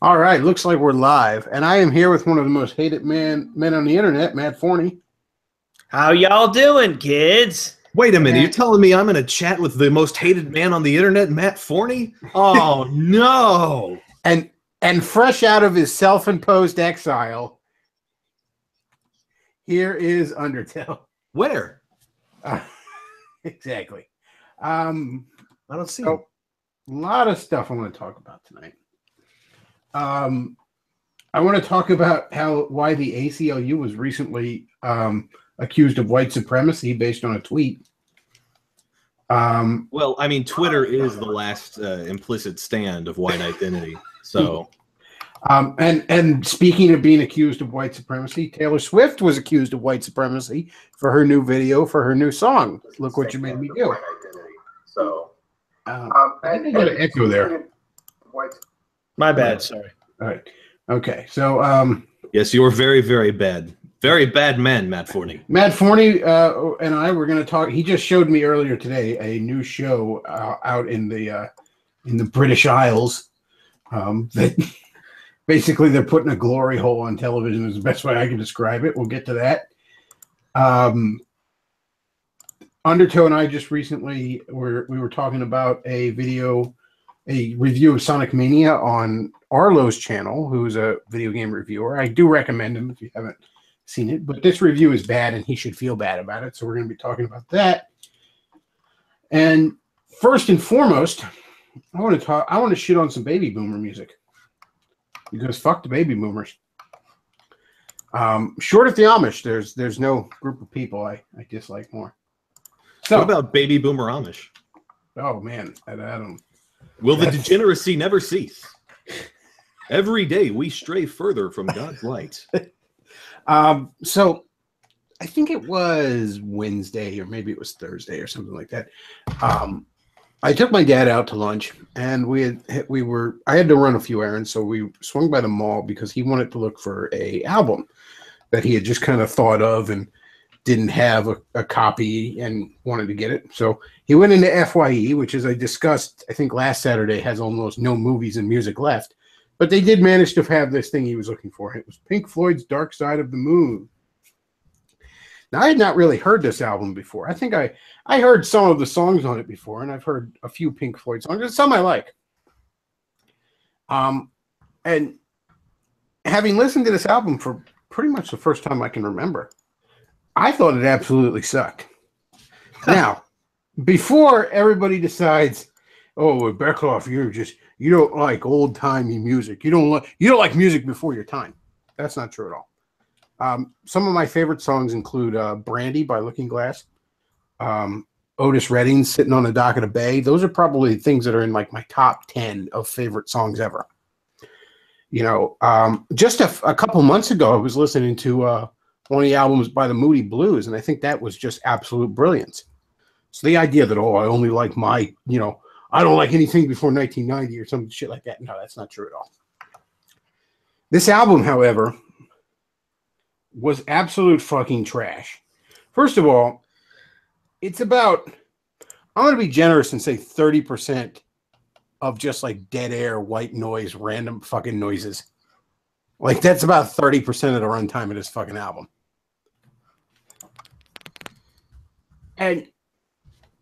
All right, looks like we're live, and I am here with one of the most hated men on the internet, Matt Forney. How y'all doing, kids? Wait a minute, you're telling me I'm in a chat with the most hated man on the internet, Matt Forney? Oh no! And fresh out of his self-imposed exile, here is Undertale. Where? Exactly. I don't see him. A lot of stuff I want to talk about tonight. I want to talk about why the ACLU was recently accused of white supremacy based on a tweet. Well, I mean, Twitter is the last implicit stand of white identity. So, and speaking of being accused of white supremacy, Taylor Swift was accused of white supremacy for her new video for her new song. Look What You Made Me Do. So, I think I got an echo there. My bad, sorry. All right. Okay. So, yes, you were very, very bad. Very bad man, Matt Forney. Matt Forney and I were going to talk. He just showed me earlier today a new show out in the British Isles that basically they're putting a glory hole on television is the best way I can describe it. We'll get to that. Undertow and I just recently we were talking about a review of Sonic Mania on Arlo's channel, who's a video game reviewer. I do recommend him if you haven't seen it, but this review is bad and he should feel bad about it. So we're going to be talking about that. And first and foremost, I want to shit on some baby boomer music because fuck the baby boomers. Short of the Amish, there's no group of people I dislike more. So, what about baby boomer Amish? Oh man, I don't. Will the degeneracy never cease? Every day we stray further from God's light. So I think it was Wednesday or maybe it was Thursday or something like that. I took my dad out to lunch and I had to run a few errands. So we swung by the mall because he wanted to look for a album that he had just kind of thought of and didn't have a copy and wanted to get it. So he went into FYE, which, as I discussed, I think last Saturday, has almost no movies and music left. But they did manage to have this thing he was looking for. It was Pink Floyd's Dark Side of the Moon. Now, I had not really heard this album before. I think I heard some of the songs on it before, and I've heard a few Pink Floyd songs. There's some I like. And having listened to this album for pretty much the first time I can remember, I thought it absolutely sucked. Now, before everybody decides, oh, Bechtloff, you don't like old timey music. You don't like music before your time. That's not true at all. Some of my favorite songs include Brandy by Looking Glass, Otis Redding's Sitting on the Dock of the Bay. Those are probably things that are in like my top 10 of favorite songs ever. You know, just a couple months ago, I was listening to one of the albums by the Moody Blues, and I think that was just absolute brilliance. So the idea that, I only like I don't like anything before 1990 or some shit like that. No, that's not true at all. This album, however, was absolute fucking trash. First of all, it's about, I'm going to be generous and say 30% of just like dead air, white noise, random fucking noises. Like that's about 30% of the runtime of this fucking album. And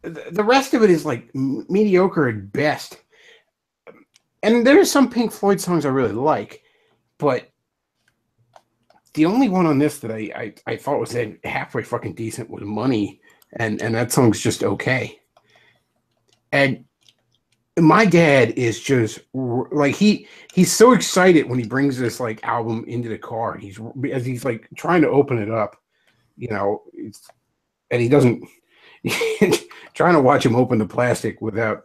the rest of it is like mediocre at best. And there's some Pink Floyd songs I really like, but the only one on this that I thought was halfway fucking decent was Money, and that song's just okay. And my dad is just like he's so excited when he brings this like album into the car. He's like trying to open it up, and he doesn't. Trying to watch him open the plastic without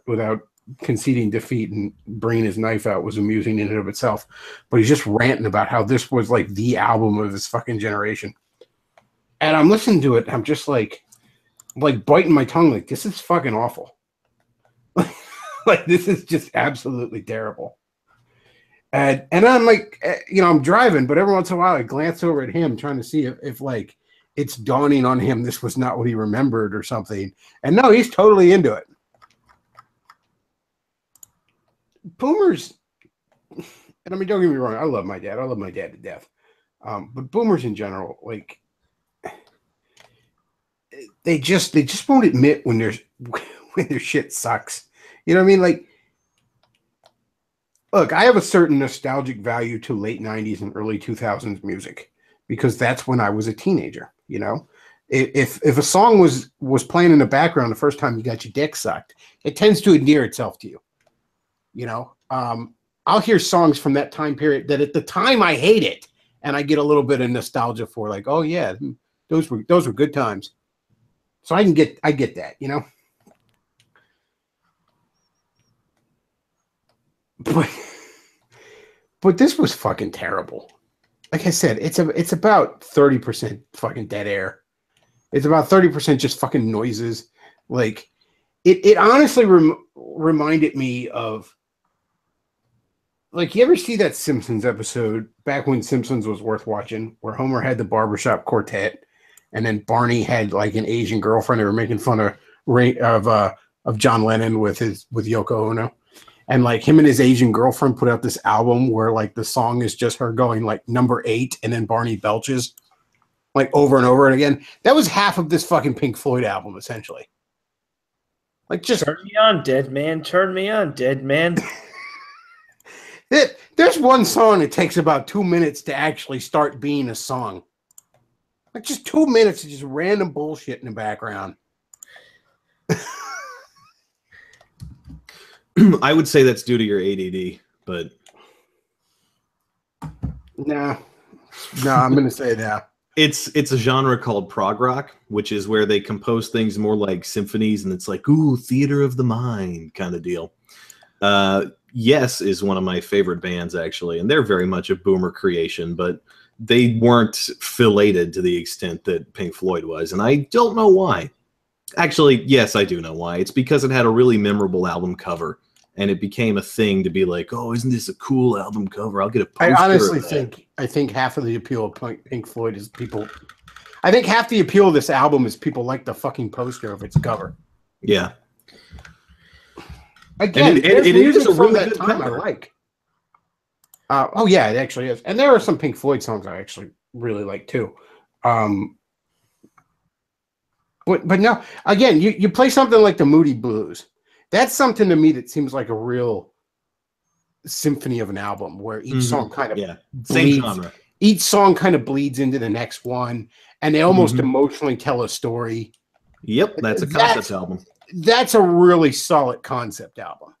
conceding defeat and bringing his knife out was amusing in and of itself. But he's just ranting about how this was like the album of his fucking generation. And I'm listening to it. And I'm just like biting my tongue. Like, this is fucking awful. Like, this is just absolutely terrible. And I'm like, I'm driving, but every once in a while I glance over at him trying to see if like, it's dawning on him this was not what he remembered or something. And no, he's totally into it. Boomers, And I mean, don't get me wrong, I love my dad. I love my dad to death. But boomers in general, like, they just won't admit when their shit sucks. You know what I mean? Like, look, I have a certain nostalgic value to late 90s and early 2000s music because that's when I was a teenager, you know? If a song was playing in the background the first time you got your dick sucked, it tends to endear itself to you. You know? I'll hear songs from that time period that at the time I hate it, and I get a little bit of nostalgia for, like, oh yeah, those were good times. So I get that, you know? But this was fucking terrible. Like I said, it's about 30% fucking dead air. It's about 30% just fucking noises. Like, it honestly reminded me of, like, you ever see that Simpsons episode back when Simpsons was worth watching, where Homer had the barbershop quartet, and then Barney had like an Asian girlfriend they were making fun of John Lennon with Yoko Ono, and like him and his Asian girlfriend put out this album where like the song is just her going like number 8, and then Barney belches like over and over again. That was half of this fucking Pink Floyd album, essentially. Like, just turn me on, dead man. Turn me on, dead man. There's one song that takes about 2 minutes to actually start being a song. Like, just 2 minutes of just random bullshit in the background. I would say that's due to your ADD, but nah, I'm gonna say that. It's a genre called prog rock, which is where they compose things more like symphonies, and it's like, ooh, theater of the mind kind of deal. Yes is one of my favorite bands, actually, and they're very much a boomer creation, but they weren't filleted to the extent that Pink Floyd was, and I don't know why. Actually, yes, I do know why. It's because it had a really memorable album cover, and it became a thing to be like, oh, isn't this a cool album cover? I'll get a poster. I honestly think half of the appeal of Pink Floyd is people. I think half the appeal of this album is people like the fucking poster of its cover. Yeah. Again, it is a really good time I like. Oh yeah, it actually is, and there are some Pink Floyd songs I actually really like too. But no, again, you play something like the Moody Blues. That's something to me that seems like a real symphony of an album where each song kind of same genre. Each song kind of bleeds into the next one, and they almost emotionally tell a story. Yep, that's a concept album. That's a really solid concept album.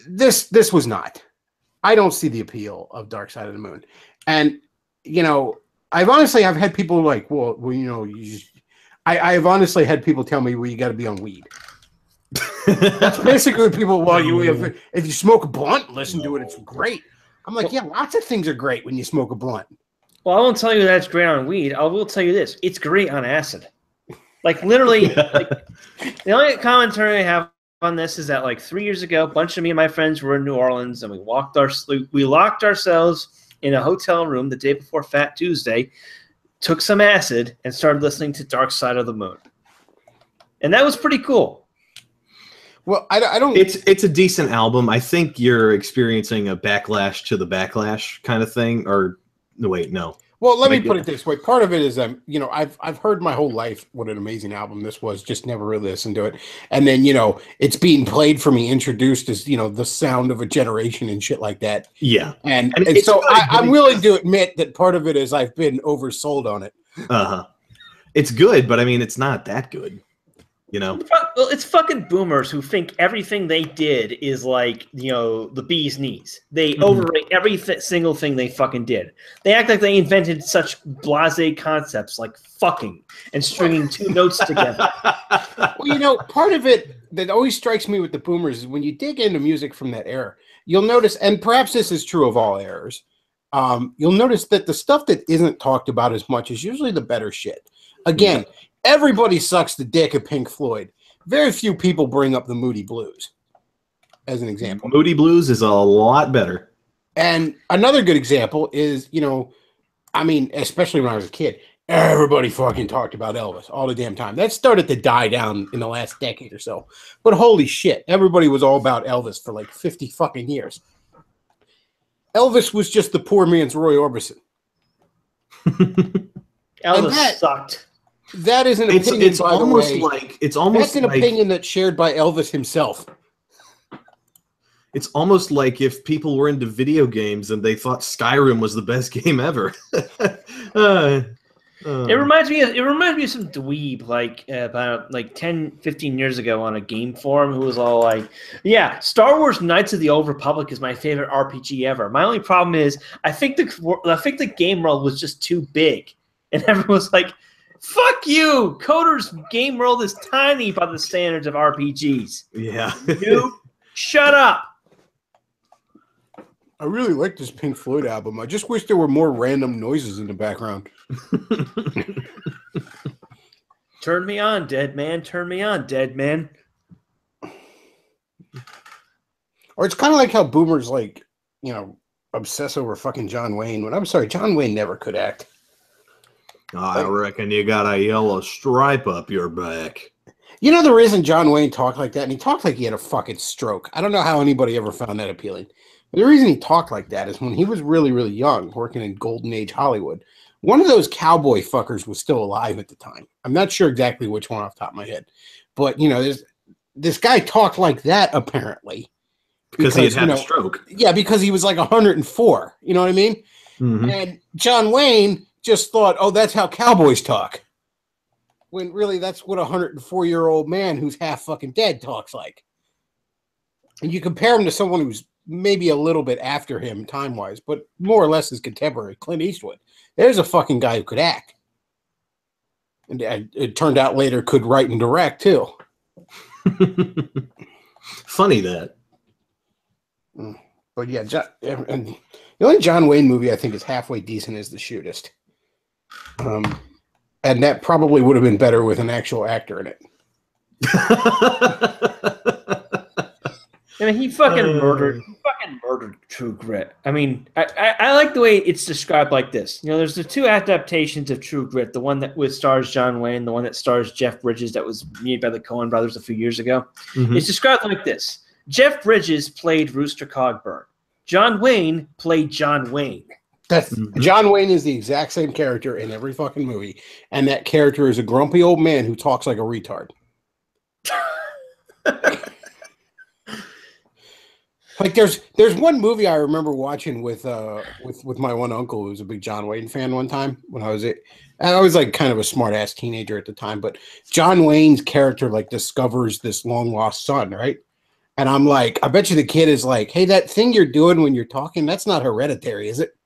This was not. I don't see the appeal of Dark Side of the Moon. And, you know, I've had people like, well, you know, I've honestly had people tell me, well, you got to be on weed. That's basically what people, well, if you smoke a blunt, listen to it, it's great. I'm like, yeah, lots of things are great when you smoke a blunt. Well, I won't tell you that's great on weed. I will tell you this. It's great on acid. Like, literally, like, the only commentary I have on this is that, like, 3 years ago, a bunch of me and my friends were in New Orleans, and we locked ourselves in a hotel room the day before Fat Tuesday, took some acid, and started listening to Dark Side of the Moon. And that was pretty cool. Well, I don't... It's a decent album. I think you're experiencing a backlash to the backlash kind of thing, or... No, wait, no. Well, let me put it this way. Part of it is, you know, I've heard my whole life what an amazing album this was, just never really listened to it. And then, you know, it's being played for me, introduced as, you know, the sound of a generation and shit like that. Yeah. And so I'm willing to admit that part of it is I've been oversold on it. Uh-huh. It's good, but I mean, it's not that good. You know? Well, it's fucking boomers who think everything they did is like, you know, the bee's knees. They overrate every single thing they fucking did. They act like they invented such blasé concepts like fucking and stringing two notes together. Well, you know, part of it that always strikes me with the boomers is when you dig into music from that era, you'll notice, and perhaps this is true of all eras, you'll notice that the stuff that isn't talked about as much is usually the better shit. Again, everybody sucks the dick of Pink Floyd. Very few people bring up the Moody Blues as an example. Moody Blues is a lot better. And another good example is, you know, I mean, especially when I was a kid, everybody fucking talked about Elvis all the damn time. That started to die down in the last decade or so. But holy shit, everybody was all about Elvis for like 50 fucking years. Elvis was just the poor man's Roy Orbison. Elvis sucked. That is an opinion. It's by almost the way. like it's almost that's an like, opinion that's shared by Elvis himself. It's almost like if people were into video games and they thought Skyrim was the best game ever. It reminds me of some dweeb about 10, 15 years ago on a game forum who was all like, "Yeah, Star Wars Knights of the Old Republic is my favorite RPG ever. My only problem is I think the game world was just too big." And everyone was like, "Fuck you! Coder's game world is tiny by the standards of RPGs." Yeah. Dude, shut up. I really like this Pink Floyd album. I just wish there were more random noises in the background. Turn me on, dead man. Turn me on, dead man. Or it's kind of like how boomers obsess over fucking John Wayne. When I'm sorry, John Wayne never could act. I reckon you got a yellow stripe up your back. You know the reason John Wayne talked like that? And he talked like he had a fucking stroke. I don't know how anybody ever found that appealing. But the reason he talked like that is when he was really, really young, working in Golden Age Hollywood, one of those cowboy fuckers was still alive at the time. I'm not sure exactly which one off the top of my head. But, this guy talked like that, apparently. Because he had a stroke. Yeah, because he was like 104. You know what I mean? Mm-hmm. And John Wayne just thought, oh, that's how cowboys talk. When really that's what a 104-year-old man who's half fucking dead talks like. And you compare him to someone who's maybe a little bit after him time-wise, but more or less his contemporary, Clint Eastwood. There's a fucking guy who could act. And it turned out later could write and direct, too. Funny that. But yeah, and the only John Wayne movie I think is halfway decent is The Shootist. And that probably would have been better with an actual actor in it. I mean, he fucking murdered True Grit. I mean, I like the way it's described like this. There's the two adaptations of True Grit. The one that stars John Wayne, the one that stars Jeff Bridges that was made by the Coen brothers a few years ago. Mm-hmm. It's described like this. Jeff Bridges played Rooster Cogburn. John Wayne played John Wayne. John Wayne is the exact same character in every fucking movie. And that character is a grumpy old man who talks like a retard. Like there's one movie I remember watching with my one uncle who was a big John Wayne fan one time when I was like kind of a smart ass teenager at the time, but John Wayne's character like discovers this long lost son, right? And I'm like, I bet you the kid is like, hey, that thing you're doing when you're talking, that's not hereditary, is it?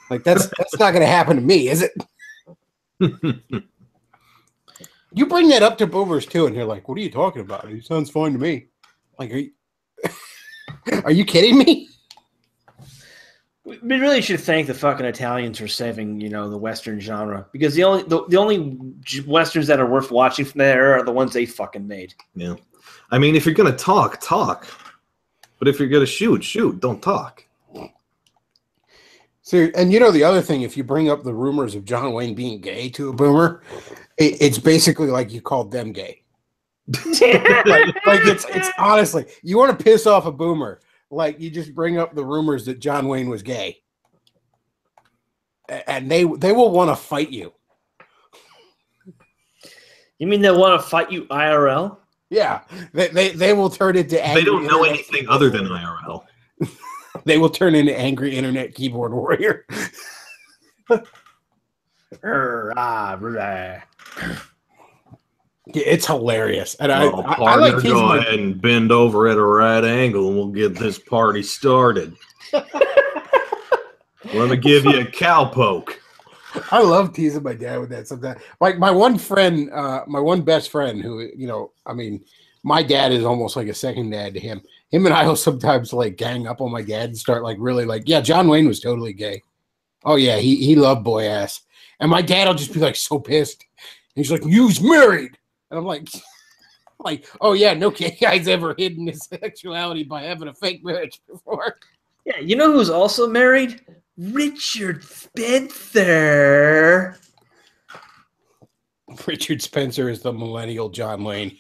Like that's not gonna happen to me, is it? You bring that up to boomers too, and they're like, what are you talking about? He sounds fine to me. Like, are you kidding me? We really should thank the fucking Italians for saving, the Western genre, because the only Westerns that are worth watching from that era are the ones they fucking made. Yeah, I mean, if you're gonna talk, but if you're gonna shoot, don't talk. So, and the other thing, if you bring up the rumors of John Wayne being gay to a boomer, it's basically like you called them gay. like it's honestly, you want to piss off a boomer, like you just bring up the rumors that John Wayne was gay, and they will want to fight you. You mean they'll want to fight you IRL? Yeah, they will turn into angry. They don't know anything other than IRL. They will turn into angry internet keyboard warrior. It's hilarious, and I like go ahead and bend over at a right angle, and we'll get this party started. Let me give you a cowpoke. I love teasing my dad with that sometimes. Like my one friend, my one best friend, who my dad is almost like a second dad to him. Him and I will sometimes like gang up on my dad and start like really like, yeah, John Wayne was totally gay. Oh yeah, he loved boy ass, and my dad will just be like so pissed. He's like, "You's married." And I'm like, oh yeah, no guy's ever hidden his sexuality by having a fake marriage before. Yeah, you know who's also married? Richard Spencer. Richard Spencer is the millennial John Wayne.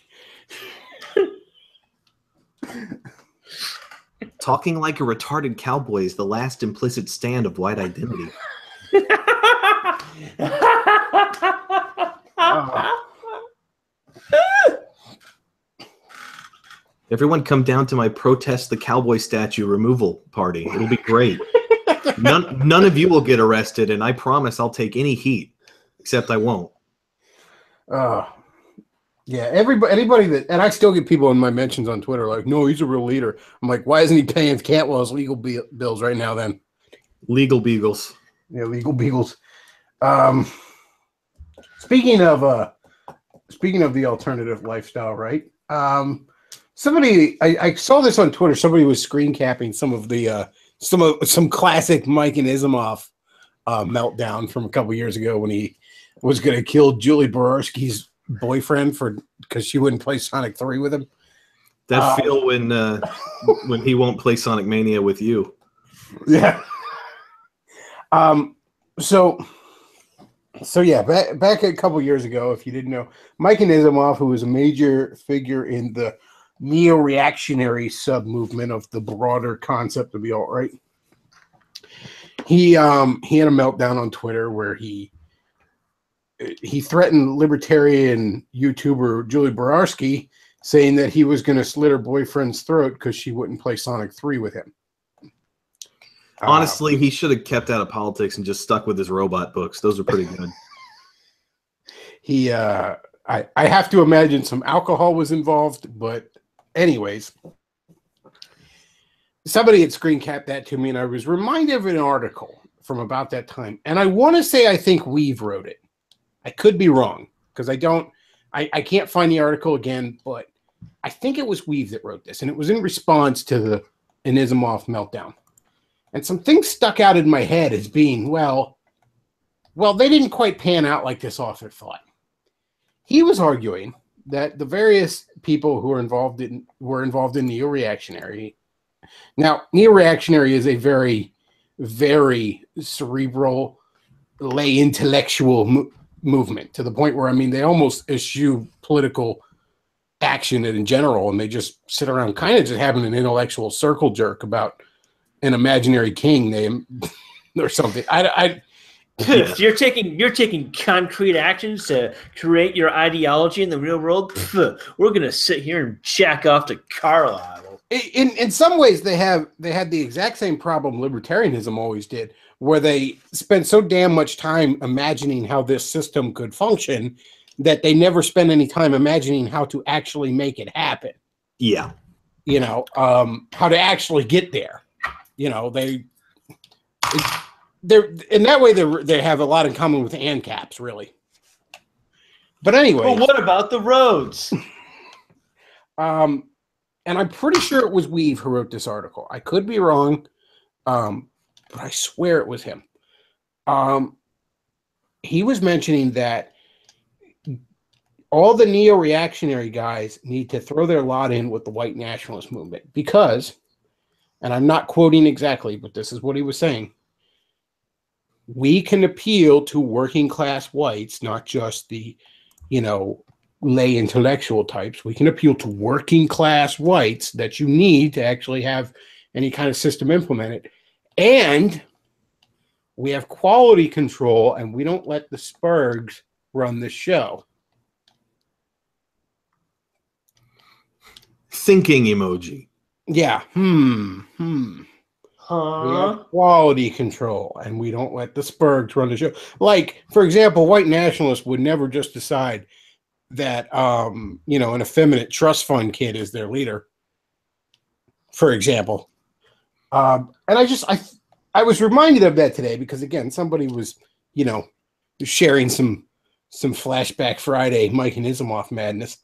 Talking like a retarded cowboy is the last implicit stand of white identity. Everyone come down to my protest the cowboy statue removal party. It'll be great. None of you will get arrested, and I promise I'll take any heat. Except I won't. Yeah, anybody that, and I still get people in my mentions on Twitter like, no, he's a real leader. I'm like, why isn't he paying Cantwell's legal bills right now then? Legal beagles. Yeah, legal beagles. Speaking of the alternative lifestyle, right? Somebody, I saw this on Twitter. Somebody was screen capping some classic Mike and Isimoff meltdown from a couple years ago when he was going to kill Julie Borowski's boyfriend because she wouldn't play Sonic 3 with him. That feel when he won't play Sonic Mania with you. Yeah. So yeah, back a couple years ago, if you didn't know, Mike and Isimoff, who was a major figure in the neo-reactionary sub-movement of the broader concept of the alt-right, he had a meltdown on Twitter where he threatened libertarian YouTuber Julie Borowski, saying that he was going to slit her boyfriend's throat because she wouldn't play Sonic 3 with him. Honestly, he should have kept out of politics and just stuck with his robot books. Those are pretty good. I have to imagine some alcohol was involved, but anyways, somebody had screen capped that to me, and I was reminded of an article from about that time. And I want to say I think Weave wrote it. I could be wrong because I can't find the article again, but I think it was Weave that wrote this, and it was in response to the Isimoff meltdown. And some things stuck out in my head as being, well, they didn't quite pan out like this author thought. He was arguing that the various people who were involved in neo-reactionary. Now, neo-reactionary is a very, very cerebral, lay intellectual movement to the point where, I mean, they almost eschew political action in general, and they just sit around kind of just having an intellectual circle jerk about an imaginary king name or something. You're taking concrete actions to create your ideology in the real world. We're gonna sit here and jack off to Carlyle. In some ways, they had the exact same problem libertarianism always did, where they spent so damn much time imagining how this system could function that they never spend any time imagining how to actually make it happen. Yeah, how to actually get there. They're in that way they have a lot in common with ANCAPs, really. But anyway, well, what about the roads? And I'm pretty sure it was Weave who wrote this article. I could be wrong, but I swear it was him. He was mentioning that all the neo-reactionary guys need to throw their lot in with the white nationalist movement because, and I'm not quoting exactly, but this is what he was saying, we can appeal to working class whites, not just the, lay intellectual types. We can appeal to working class whites that you need to actually have any kind of system implemented. And we have quality control, and we don't let the Spurgs run the show. Thinking emoji. Yeah. We have quality control, and we don't let the Spurgs run the show. Like, for example, white nationalists would never just decide that, an effeminate trust fund kid is their leader, for example. And I was reminded of that today because, again, somebody was, sharing some Flashback Friday Mike and Isimoff madness.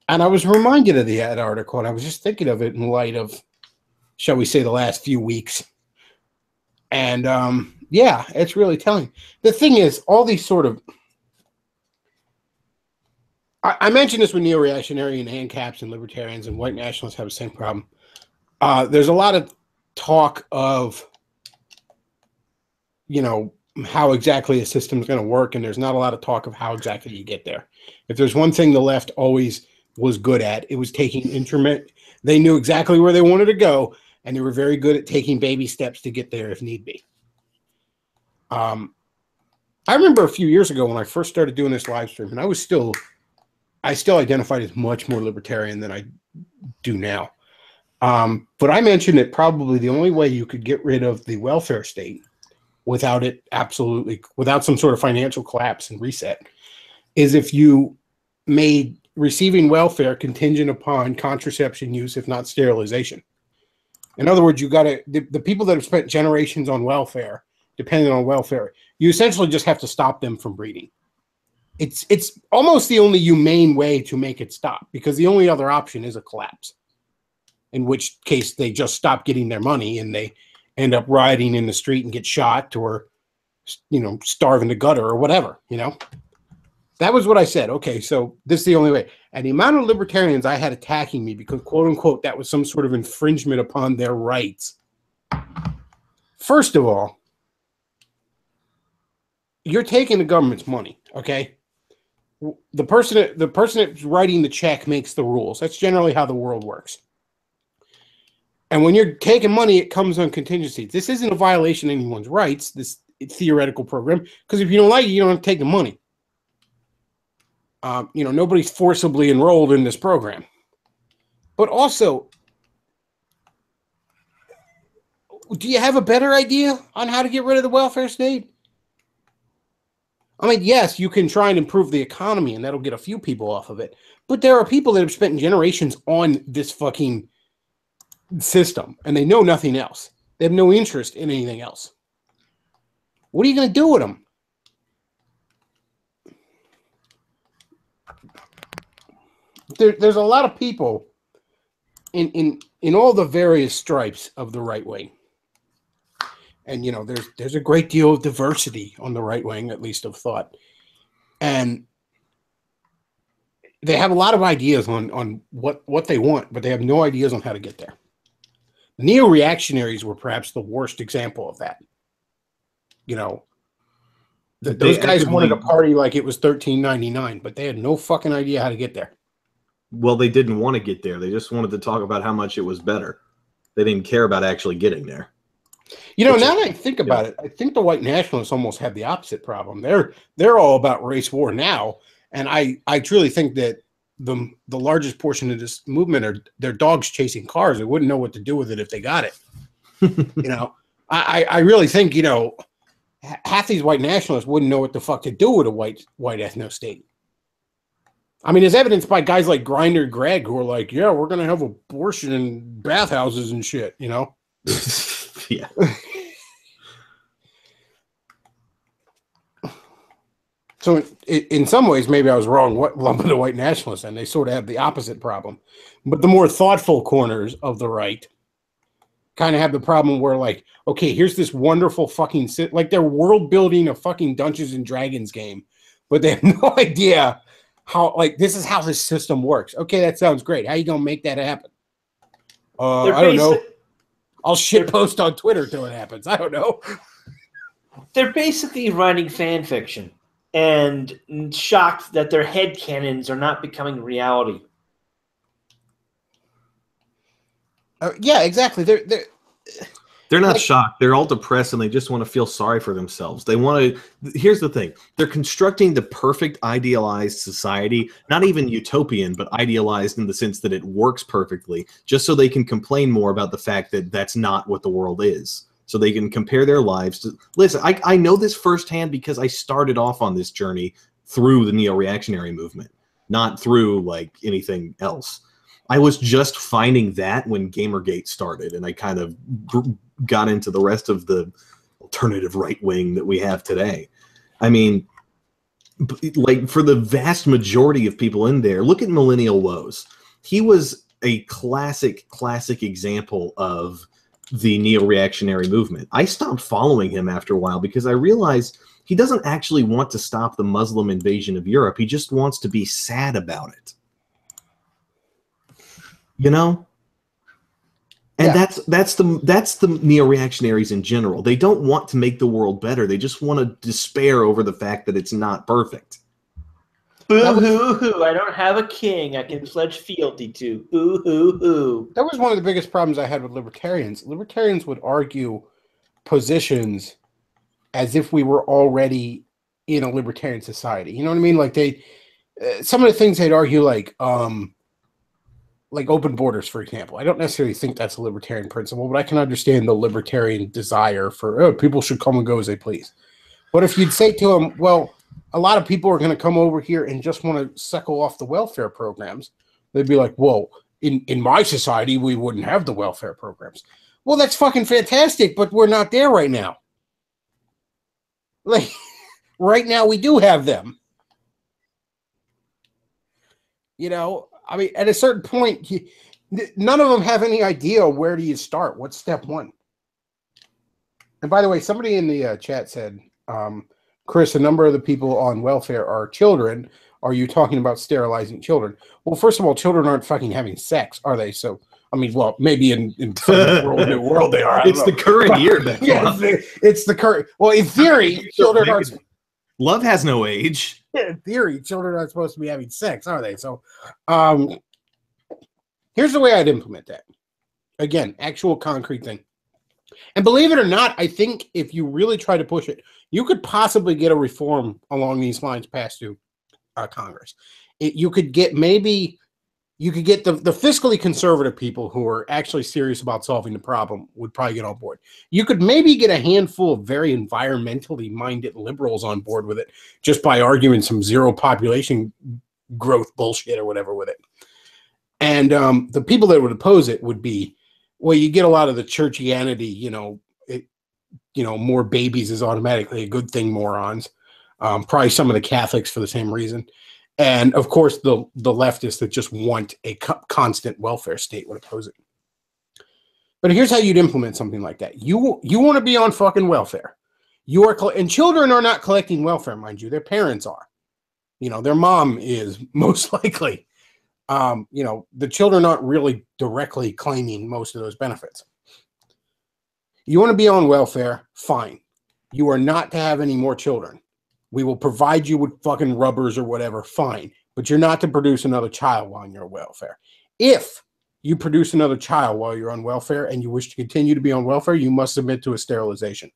And I was reminded of that article, and I was just thinking of it in light of, shall we say, the last few weeks. And, it's really telling. The thing is, all these sort of... I mentioned this with neo-reactionary and ANCAPs and libertarians and white nationalists have the same problem. There's a lot of talk of, how exactly a system is going to work, and there's not a lot of talk of how exactly you get there. If there's one thing the left always was good at, it was taking intermittent. They knew exactly where they wanted to go, and they were very good at taking baby steps to get there if need be. I remember a few years ago when I first started doing this live stream, and I still identified as much more libertarian than I do now. But I mentioned that probably the only way you could get rid of the welfare state without some sort of financial collapse and reset is if you made receiving welfare contingent upon contraception use, if not sterilization. In other words, the people that have spent generations on welfare, depending on welfare, you essentially just have to stop them from breeding. It's almost the only humane way to make it stop, because the only other option is a collapse, in which case they just stop getting their money and they end up rioting in the street and get shot, or, starve in the gutter or whatever, That was what I said. Okay, so this is the only way. And the amount of libertarians I had attacking me because, quote unquote, that was some sort of infringement upon their rights. First of all, you're taking the government's money, okay? The person that's writing the check makes the rules. That's generally how the world works. And when you're taking money, it comes on contingencies. This isn't a violation of anyone's rights, this theoretical program, because if you don't like it, you don't have to take the money. Nobody's forcibly enrolled in this program. But also, do you have a better idea on how to get rid of the welfare state? I mean, yes, you can try and improve the economy, and that'll get a few people off of it. But there are people that have spent generations on this fucking system, and they know nothing else. They have no interest in anything else. What are you going to do with them? There's a lot of people in all the various stripes of the right wing. And, there's a great deal of diversity on the right wing, at least of thought. And they have a lot of ideas on what they want, but they have no ideas on how to get there. The neo-reactionaries were perhaps the worst example of that. Those guys wanted a party like it was $13.99, but they had no fucking idea how to get there. Well, they didn't want to get there. They just wanted to talk about how much it was better. They didn't care about actually getting there. Now that I think about it, I think the white nationalists almost have the opposite problem. They're all about race war now, and I truly think that the largest portion of this movement are their dogs chasing cars. They wouldn't know what to do with it if they got it. I really think half these white nationalists wouldn't know what the fuck to do with a white ethno state. I mean, as evidenced by guys like Grindr Greg, who are like, yeah, we're going to have abortion in bathhouses and shit, Yeah. So in some ways, maybe I was wrong lumping the white nationalists, and they sort of have the opposite problem. But the more thoughtful corners of the right kind of have the problem where, like, okay, here's this wonderful fucking like they're world building a fucking Dungeons and Dragons game, but they have no idea how, like, this is how this system works. Okay, that sounds great. How you gonna make that happen? I don't know. I'll shit post on Twitter till it happens. I don't know. They're basically writing fan fiction and shocked that their headcanons are not becoming reality. Yeah, exactly. They're not shocked. They're all depressed, and they just want to feel sorry for themselves. They want to. Here's the thing: they're constructing the perfect idealized society, not even utopian, but idealized in the sense that it works perfectly, just so they can complain more about the fact that that's not what the world is. So they can compare their lives to. Listen, I know this firsthand because I started off on this journey through the neo-reactionary movement, not through like anything else. I was just finding that when Gamergate started, and I kind of got into the rest of the alternative right wing that we have today. I mean, like, for the vast majority of people in there, look at Millennial Woes. He was a classic example of the neo-reactionary movement. I stopped following him after a while because I realized he doesn't actually want to stop the Muslim invasion of Europe. He just wants to be sad about it. And yeah. that's the neo-reactionaries in general. They don't want to make the world better. They just want to despair over the fact that it's not perfect. Boo-hoo-hoo. I don't have a king I can pledge fealty to. Boo-hoo-hoo. That was one of the biggest problems I had with libertarians. Libertarians would argue positions as if we were already in a libertarian society. You know what I mean? Like some of the things they'd argue, like open borders, for example. I don't necessarily think that's a libertarian principle, but I can understand the libertarian desire for people should come and go as they please. But if you'd say to them, well, a lot of people are going to come over here and just want to suckle off the welfare programs, they'd be like, well, in my society, we wouldn't have the welfare programs. Well, that's fucking fantastic, but we're not there right now. Like, right now we do have them. You know, I mean, at a certain point, none of them have any idea where do you start. What's step one? And by the way, somebody in the chat said, Chris, a number of the people on welfare are children. Are you talking about sterilizing children? Well, first of all, children aren't fucking having sex, are they? So, I mean, well, maybe in New World they are. It's the current year. Yeah, it's the current. Well, in theory, children aren't. Love has no age. In theory, children aren't supposed to be having sex, are they? So, here's the way I'd implement that. Again, actual concrete thing. And believe it or not, I think if you really try to push it, you could possibly get a reform along these lines passed through Congress. You could get the fiscally conservative people who are actually serious about solving the problem would probably get on board. You could maybe get a handful of very environmentally minded liberals on board with it just by arguing some zero population growth bullshit or whatever with it. And the people that would oppose it would be, well, you get a lot of the churchianity, more babies is automatically a good thing morons. Probably some of the Catholics for the same reason. And, of course, the leftists that just want a constant welfare state would oppose it. But here's how you'd implement something like that. You want to be on fucking welfare. And children are not collecting welfare, mind you. Their parents are. Their mom is most likely. The children aren't really directly claiming most of those benefits. You want to be on welfare? Fine. You are not to have any more children. We will provide you with fucking rubbers or whatever, fine. But you're not to produce another child while you're on welfare. If you produce another child while you're on welfare and you wish to continue to be on welfare, you must submit to a sterilization.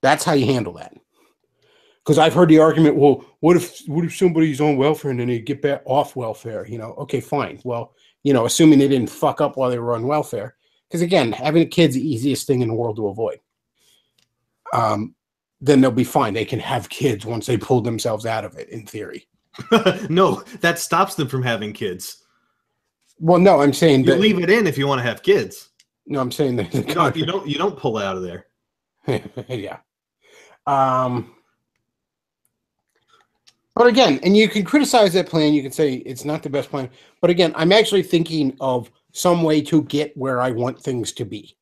That's how you handle that. Because I've heard the argument, well, what if somebody's on welfare and then they get back off welfare? Okay, fine. Well, assuming they didn't fuck up while they were on welfare. Because again, having a kid's the easiest thing in the world to avoid. Then they'll be fine. They can have kids once they pull themselves out of it, in theory. No, that stops them from having kids. Well, no, I'm saying you leave it in if you want to have kids. No, I'm saying that you don't pull out of there. Yeah. But again, and you can criticize that plan. You can say it's not the best plan. But again, I'm actually thinking of some way to get where I want things to be.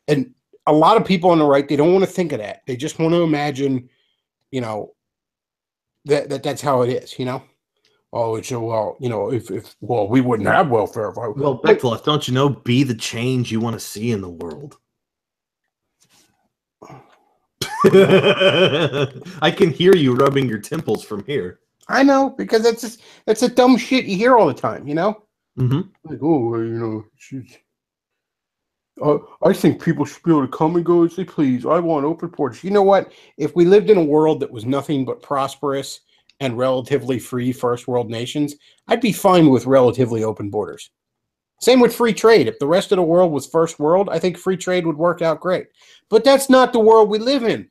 And a lot of people on the right, they don't want to think of that. They just want to imagine, that's how it is, Oh, it's if we wouldn't have welfare. Well, Bechtloff, don't you know? Be the change you want to see in the world. I can hear you rubbing your temples from here. I know, because that's a dumb shit you hear all the time, Mm-hmm. Like, I think people should be able to come and go as they please. I want open borders. You know what? If we lived in a world that was nothing but prosperous and relatively free first world nations, I'd be fine with relatively open borders. Same with free trade. If the rest of the world was first world, I think free trade would work out great. But that's not the world we live in.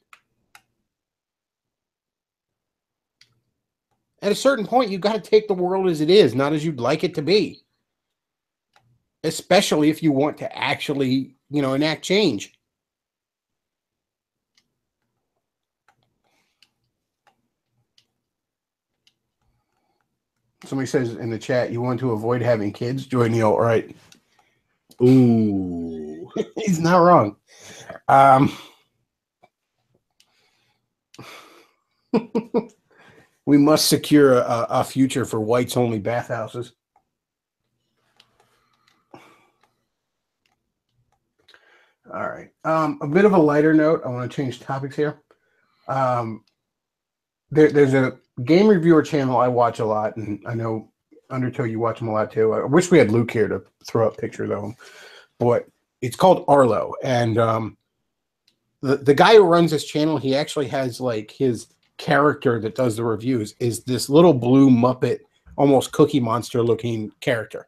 At a certain point, you've got to take the world as it is, not as you'd like it to be. Especially if you want to actually, enact change. Somebody says in the chat, you want to avoid having kids? Join the alt-right. Ooh. He's not wrong. We must secure a future for whites-only bathhouses. All right. A bit of a lighter note. I want to change topics here. there's a game reviewer channel I watch a lot, and I know Undertow, you watch him a lot too. I wish we had Luke here to throw up pictures of him, but it's called Arlo, and the guy who runs this channel, he actually has like his character that does the reviews is this little blue Muppet, almost Cookie Monster looking character.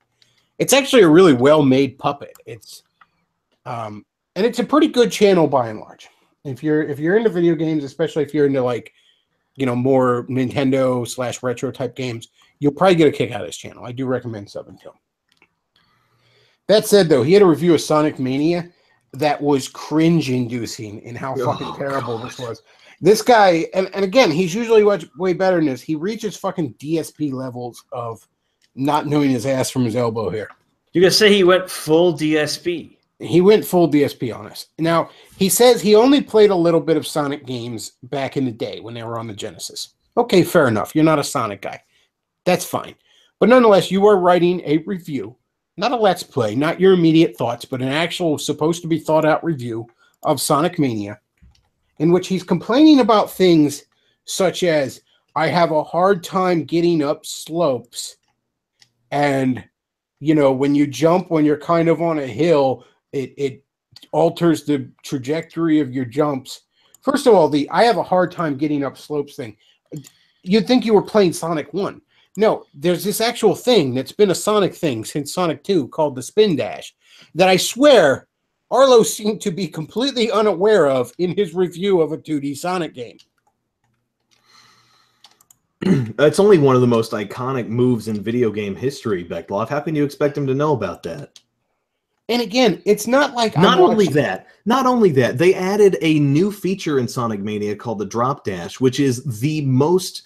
It's actually a really well made puppet. It's and it's a pretty good channel by and large. If you're into video games, especially if you're into like, you know, more Nintendo / retro type games, you'll probably get a kick out of this channel. I do recommend subbing to him. That said, though, he had a review of Sonic Mania that was cringe-inducing in how fucking terrible this was. This guy, and again, he's usually way better than this. He reaches fucking DSP levels of not knowing his ass from his elbow here. You're going to say he went full DSP. He went full DSP on us. Now, he says he only played a little bit of Sonic games back in the day when they were on the Genesis. Okay, fair enough. You're not a Sonic guy. That's fine. But nonetheless, you are writing a review, not a Let's Play, not your immediate thoughts, but an actual supposed to be thought out review of Sonic Mania, in which he's complaining about things such as, I have a hard time getting up slopes, and, you know, when you jump, when you're kind of on a hill, it alters the trajectory of your jumps. First of all, I have a hard time getting up slopes thing. You'd think you were playing Sonic 1. No, there's this actual thing that's been a Sonic thing since Sonic 2 called the Spin Dash that I swear Arlo seemed to be completely unaware of in his review of a 2D Sonic game. That's only one of the most iconic moves in video game history, Bechtloff. How can you expect him to know about that? And again, it's not like not only that, they added a new feature in Sonic Mania called the Drop Dash, which is the most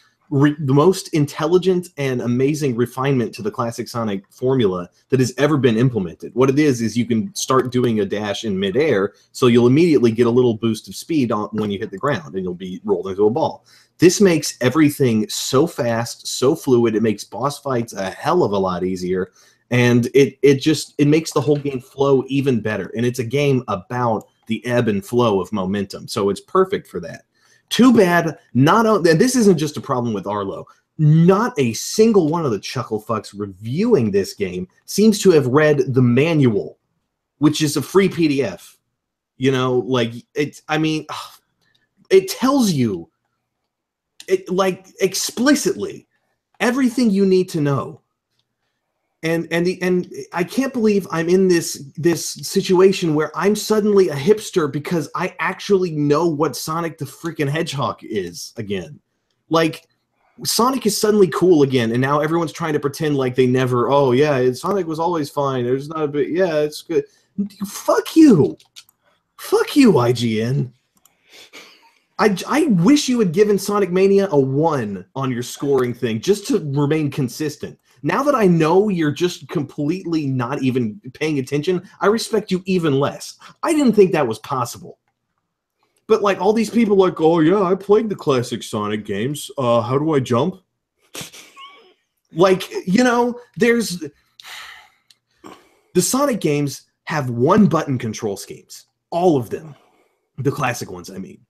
intelligent and amazing refinement to the classic Sonic formula that has ever been implemented. What it is you can start doing a dash in midair, so you'll immediately get a little boost of speed when you hit the ground, and you'll be rolled into a ball. This makes everything so fast, so fluid. It makes boss fights a hell of a lot easier. And it makes the whole game flow even better. And it's a game about the ebb and flow of momentum. So it's perfect for that. Too bad, and this isn't just a problem with Arlo. Not a single one of the chuckle fucks reviewing this game seems to have read the manual, which is a free PDF. You know, like, it tells you, like, explicitly everything you need to know. And I can't believe I'm in this situation where I'm suddenly a hipster because I actually know what Sonic the freaking Hedgehog is again. Like, Sonic is suddenly cool again, and now everyone's trying to pretend like they never. Oh yeah, Sonic was always fine. There's not a bit. Yeah, it's good. Fuck you, IGN. I wish you had given Sonic Mania a 1 on your scoring thing just to remain consistent. Now that I know you're just completely not even paying attention, I respect you even less. I didn't think that was possible. But like, all these people are like, oh yeah, I played the classic Sonic games. How do I jump? Like, you know, the Sonic games have one-button control schemes. All of them. The classic ones, I mean.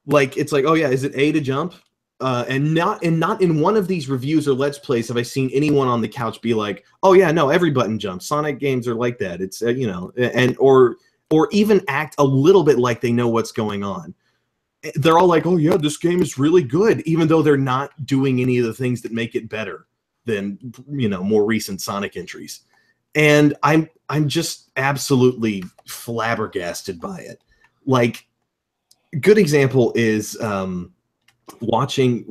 Like, it's like, oh yeah, is it A to jump? And not in one of these reviews or Let's Plays have I seen anyone on the couch be like, oh yeah, no, every button jumps. Sonic games are like that. It's you know, and or even act a little bit like they know what's going on. They're all like, oh yeah, this game is really good, even though they're not doing any of the things that make it better than, you know, more recent Sonic entries. And I'm just absolutely flabbergasted by it. Like, good example is watching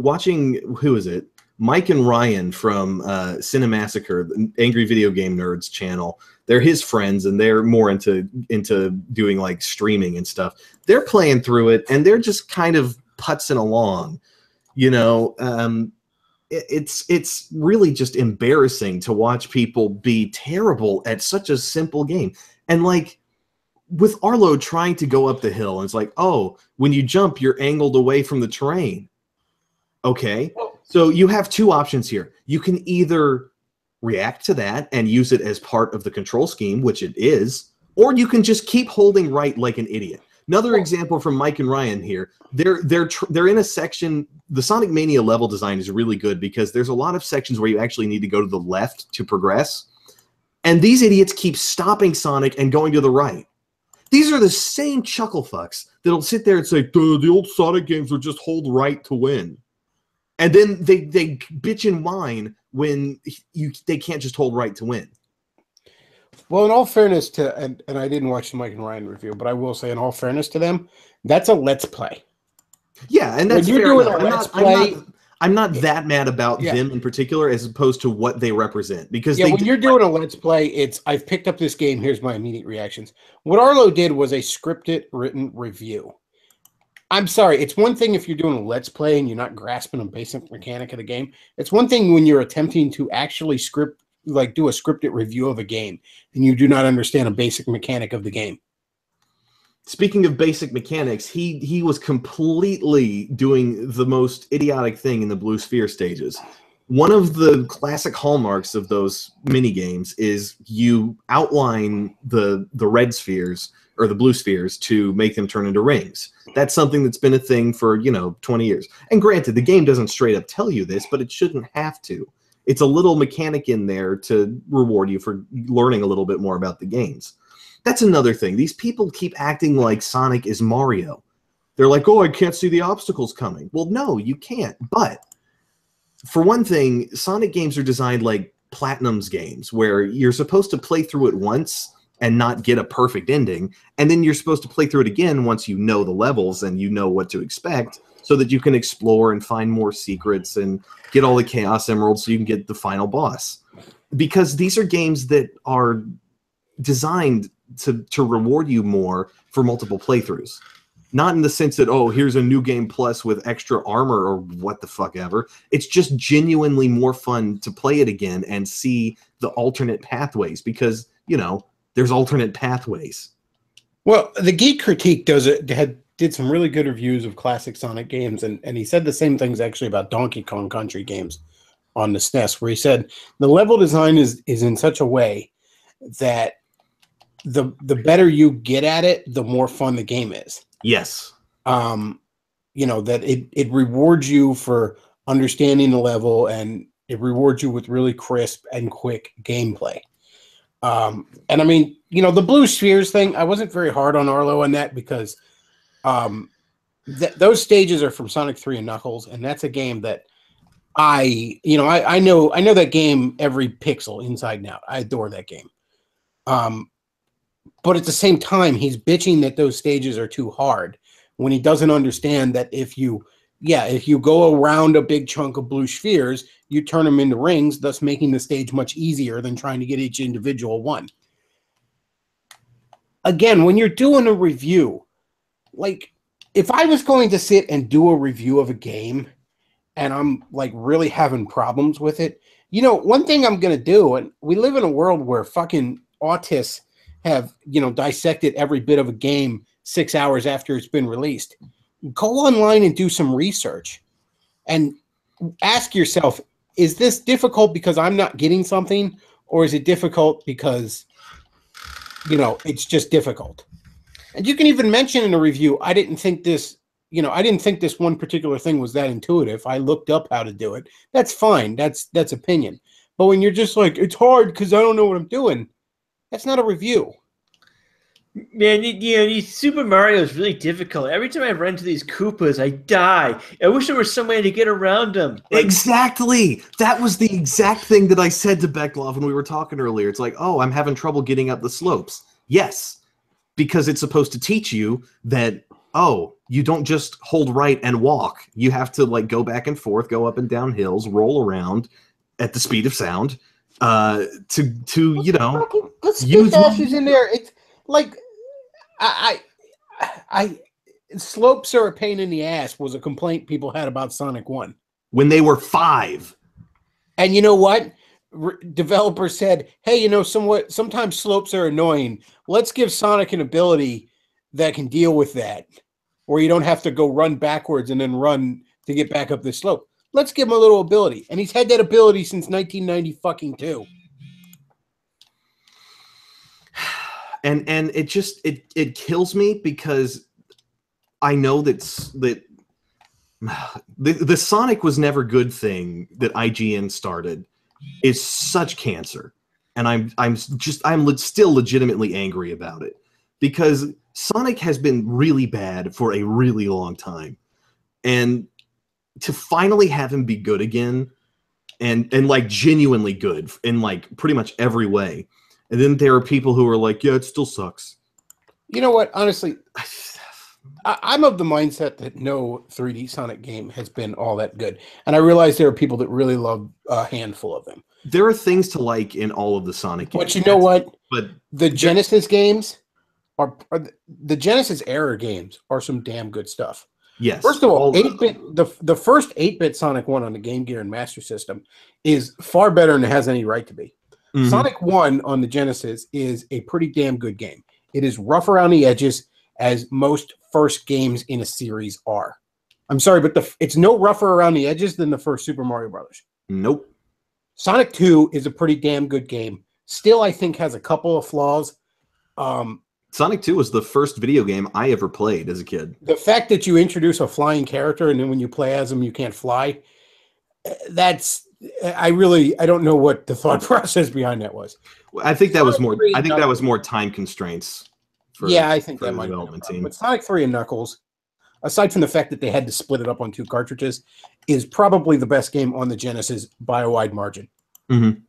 who is it? Mike and Ryan from Cinemassacre, the Angry Video Game Nerds channel. They're his friends, and they're more into doing like streaming and stuff. They're playing through it, and they're just kind of putzing along. You know, it's really just embarrassing to watch people be terrible at such a simple game. And like, with Arlo trying to go up the hill, and it's like, oh, when you jump, you're angled away from the terrain. Okay, so you have two options here. You can either react to that and use it as part of the control scheme, which it is, or you can just keep holding right like an idiot. Another example from Mike and Ryan here. They're in a section. The Sonic Mania level design is really good because there's a lot of sections where you actually need to go to the left to progress. And these idiots keep stopping Sonic and going to the right. These are the same chuckle fucks that'll sit there and say, the old Sonic games were just hold right to win. And then they bitch and whine when they can't just hold right to win. Well, in all fairness to, and I didn't watch the Mike and Ryan review, but I will say in all fairness to them, that's a let's play. Yeah, and that's when you're doing a let's play. I'm not that mad about them in particular as opposed to what they represent. Because when you're doing a let's play, it's I've picked up this game, here's my immediate reactions. What Arlo did was a scripted written review. I'm sorry, it's one thing if you're doing a let's play and you're not grasping a basic mechanic of the game. It's one thing when you're attempting to actually do a scripted review of a game and you do not understand a basic mechanic of the game. Speaking of basic mechanics, he was completely doing the most idiotic thing in the Blue Sphere stages. One of the classic hallmarks of those mini games is you outline the red spheres or the blue spheres to make them turn into rings. That's something that's been a thing for, 20 years. And granted, the game doesn't straight up tell you this, but it shouldn't have to. It's a little mechanic in there to reward you for learning a little bit more about the games. That's another thing. These people keep acting like Sonic is Mario. They're like, oh, I can't see the obstacles coming. Well, no, you can't. But for one thing, Sonic games are designed like Platinum's games, where you're supposed to play through it once and not get a perfect ending, and then you're supposed to play through it again once you know the levels and you know what to expect, so that you can explore and find more secrets and get all the Chaos Emeralds so you can get the final boss. Because these are games that are designed to reward you more for multiple playthroughs. Not in the sense that, oh, here's a new game plus with extra armor or what the fuck ever. It's just genuinely more fun to play it again and see the alternate pathways because, there's alternate pathways. Well, the Geek Critique did some really good reviews of classic Sonic games, and he said the same things actually about Donkey Kong Country games on the SNES, where he said the level design is in such a way that the better you get at it, the more fun the game is. Yes. That it rewards you for understanding the level, and it rewards you with really crisp and quick gameplay. And I mean, the blue spheres thing, I wasn't very hard on Arlo on that because those stages are from Sonic 3 and Knuckles, and that's a game that I know that game every pixel inside and out. I adore that game. But at the same time, he's bitching that those stages are too hard when he doesn't understand that if you go around a big chunk of blue spheres, you turn them into rings, thus making the stage much easier than trying to get each individual one. Again, when you're doing a review, like if I was going to sit and do a review of a game and I'm like really having problems with it, one thing I'm going to do, and we live in a world where fucking autists have, dissected every bit of a game 6 hours after it's been released. Go online and do some research and ask yourself, is this difficult because I'm not getting something, or is it difficult because, it's just difficult? And you can even mention in a review, I didn't think this one particular thing was that intuitive. I looked up how to do it. That's fine. That's opinion. But when you're just like, it's hard because I don't know what I'm doing, that's not a review. Man, Super Mario is really difficult. Every time I run into these Koopas, I die. I wish there was some way to get around them. Exactly. That was the exact thing that I said to Bechtloff when we were talking earlier. It's like, oh, I'm having trouble getting up the slopes. Yes, because it's supposed to teach you that, oh, you don't just hold right and walk. You have to go back and forth, go up and down hills, roll around at the speed of sound. The speed dash is in there. It's like slopes are a pain in the ass was a complaint people had about Sonic 1 when they were 5. And you know what? Developers said, hey, sometimes slopes are annoying. Let's give Sonic an ability that can deal with that, where you don't have to go run backwards and then run to get back up the slope. Let's give him a little ability. And he's had that ability since 1992. And it kills me because I know that the Sonic was never good thing that IGN started is such cancer, and I'm still legitimately angry about it because Sonic has been really bad for a really long time, and to finally have him be good again, and like genuinely good in like pretty much every way, and then there are people who are like, yeah, it still sucks. You know what? Honestly, I'm of the mindset that no 3D Sonic game has been all that good. And I realize there are people that really love a handful of them. There are things to like in all of the Sonic games. But you know what? But the Genesis games are the Genesis era games are some damn good stuff. Yes. First of all, 8-bit the first 8-bit Sonic 1 on the Game Gear and Master System is far better than it has any right to be. Mm-hmm. Sonic 1 on the Genesis is a pretty damn good game. It is rough around the edges, as most first games in a series are. I'm sorry, but it's no rougher around the edges than the first Super Mario Brothers. Nope. Sonic 2 is a pretty damn good game. Still, I think has a couple of flaws. Sonic 2 was the first video game I ever played as a kid. The fact that you introduce a flying character and then when you play as him, you can't fly. I don't know what the thought process behind that was. I think that was more. I think that was more time constraints. I think that might be team. But Sonic 3 and Knuckles, aside from the fact that they had to split it up on 2 cartridges, is probably the best game on the Genesis by a wide margin. Mm-hmm.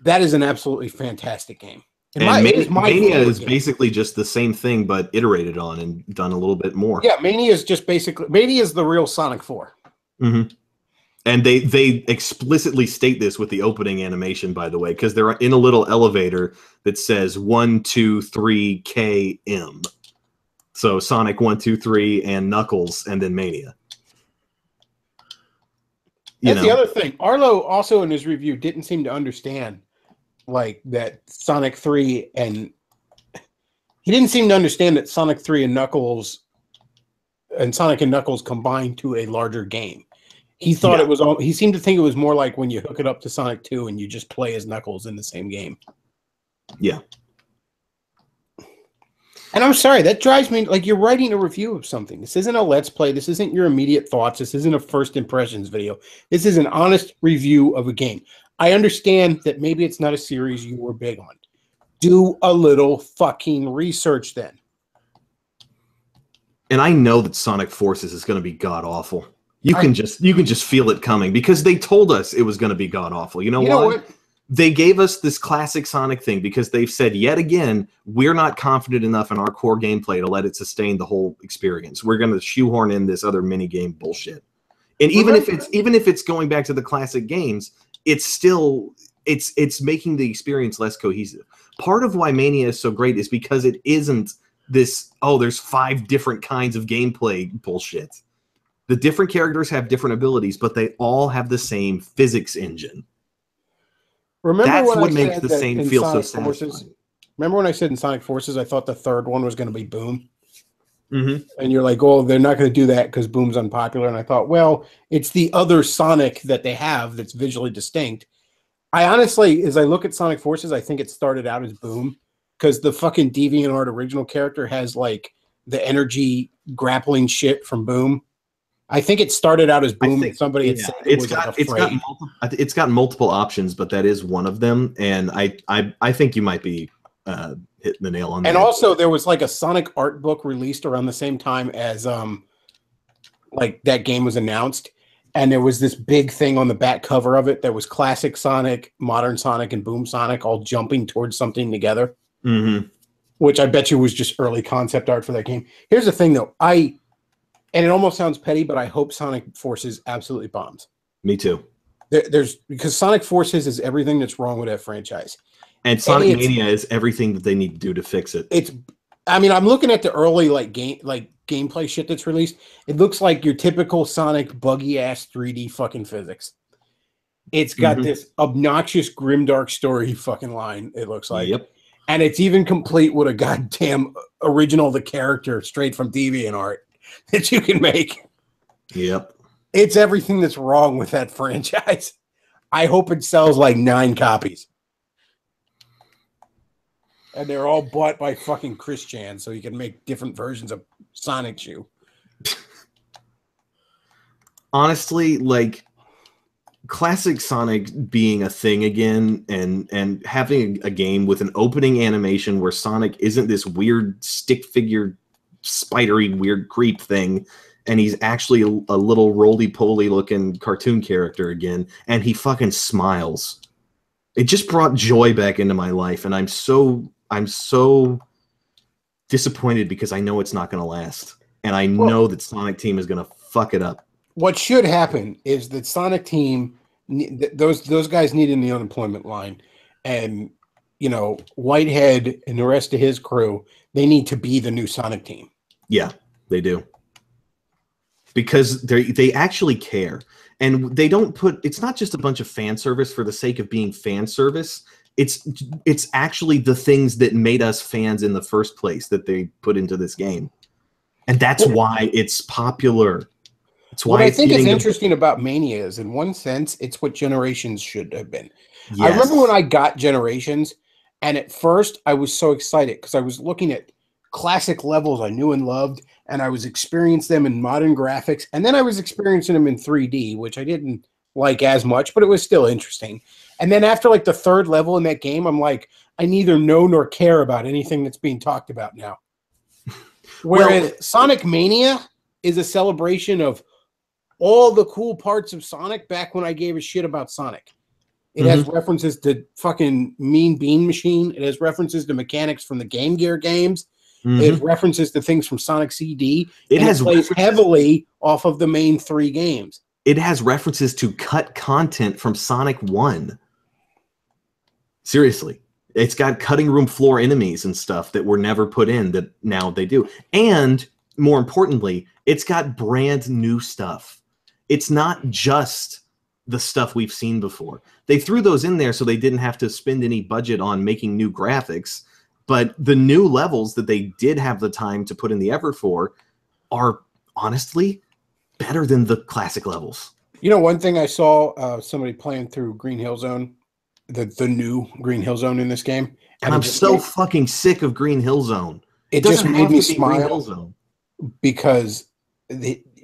That is an absolutely fantastic game. And Mania is basically just the same thing, but iterated on and done a little bit more. Yeah, Mania is the real Sonic 4. Mm-hmm. And they explicitly state this with the opening animation, by the way, because they're in a little elevator that says 1, 2, 3, KM. So Sonic 1, 2, 3, and Knuckles, and then Mania. That's the other thing. Arlo also in his review didn't seem to understand like that Sonic 3 and he didn't seem to understand that Sonic 3 and Knuckles and Sonic and Knuckles combined to a larger game. He thought it was all. He seemed to think it was more like when you hook it up to Sonic 2 and you just play as Knuckles in the same game. Yeah. And I'm sorry, that drives me like you're writing a review of something. This isn't a Let's Play. This isn't your immediate thoughts. This isn't a first impressions video. This is an honest review of a game. I understand that maybe it's not a series you were big on. Do a little fucking research then. And I know that Sonic Forces is going to be god awful. You can just feel it coming because they told us it was going to be god awful. You know what? They gave us this classic Sonic thing because they've said yet again we're not confident enough in our core gameplay to let it sustain the whole experience. We're going to shoehorn in this other mini game bullshit. And even if it's going back to the classic games, it's still it's making the experience less cohesive. Part of why Mania is so great is because it isn't this there's 5 different kinds of gameplay bullshit. The different characters have different abilities, but they all have the same physics engine. That's what makes the same feel so satisfying. Remember when I said in Sonic Forces, I thought the third one was going to be Boom? Mm-hmm. And you're like, oh, they're not going to do that because Boom's unpopular. And I thought, well, it's the other Sonic that they have that's visually distinct. I honestly, as I look at Sonic Forces, I think it started out as Boom because the fucking DeviantArt original character has like the energy grappling shit from Boom. I think it started out as Boom. Somebody had said it's got multiple options, but that is one of them. And I think you might be hitting the nail on that. And also, there was like a Sonic art book released around the same time as like that game was announced, and there was this big thing on the back cover of it that was classic Sonic, modern Sonic, and Boom Sonic all jumping towards something together. Mm-hmm. Which I bet you was just early concept art for that game. Here's the thing, though. And it almost sounds petty, but I hope Sonic Forces absolutely bombs. Me too. Because Sonic Forces is everything that's wrong with that franchise. And Sonic Mania is everything that they need to do to fix it. I'm looking at the early gameplay shit that's released. It looks like your typical Sonic buggy ass 3D fucking physics. It's got this obnoxious grimdark story fucking line, it looks like. Yep. And it's even complete with a goddamn original the character straight from DeviantArt that you can make. Yep. It's everything that's wrong with that franchise. I hope it sells like 9 copies. And they're all bought by fucking Chris Chan, so you can make different versions of Sonic Shoe. honestly, like classic Sonic being a thing again, and having a game with an opening animation where Sonic isn't this weird stick figure, spidery weird creep thing, and he's actually a little roly-poly looking cartoon character again, and he fucking smiles. It just brought joy back into my life, and I'm so disappointed because I know it's not going to last, and I know that Sonic Team is going to fuck it up. What should happen is that Sonic Team, those guys need in the unemployment line, and Whitehead and the rest of his crew, they need to be the new Sonic Team. Yeah, they do. Because they actually care, and they don't it's not just a bunch of fan service for the sake of being fan service. It's actually the things that made us fans in the first place that they put into this game, and that's why it's popular. It's why what I think is interesting about Mania is, in one sense, it's what Generations should have been. Yes. I remember when I got Generations, and at first I was so excited because I was looking at classic levels I knew and loved, and I was experiencing them in modern graphics, and then I was experiencing them in 3D, which I didn't like as much, but it was still interesting. And then after like the third level in that game, I'm like, I neither know nor care about anything that's being talked about now. Whereas Sonic Mania is a celebration of all the cool parts of Sonic back when I gave a shit about Sonic. It has references to fucking Mean Bean Machine. It has references to mechanics from the Game Gear games. It has references to things from Sonic CD. It plays heavily off of the main 3 games. It has references to cut content from Sonic 1. Seriously. It's got cutting room floor enemies and stuff that were never put in that now they do. And more importantly, it's got brand new stuff. It's not just the stuff we've seen before. They threw those in there so they didn't have to spend any budget on making new graphics. But the new levels that they did have the time to put in the effort for are honestly better than the classic levels. One thing I saw somebody playing through Green Hill Zone, the new Green Hill Zone in this game. And I'm so fucking sick of Green Hill Zone. It just made me smile because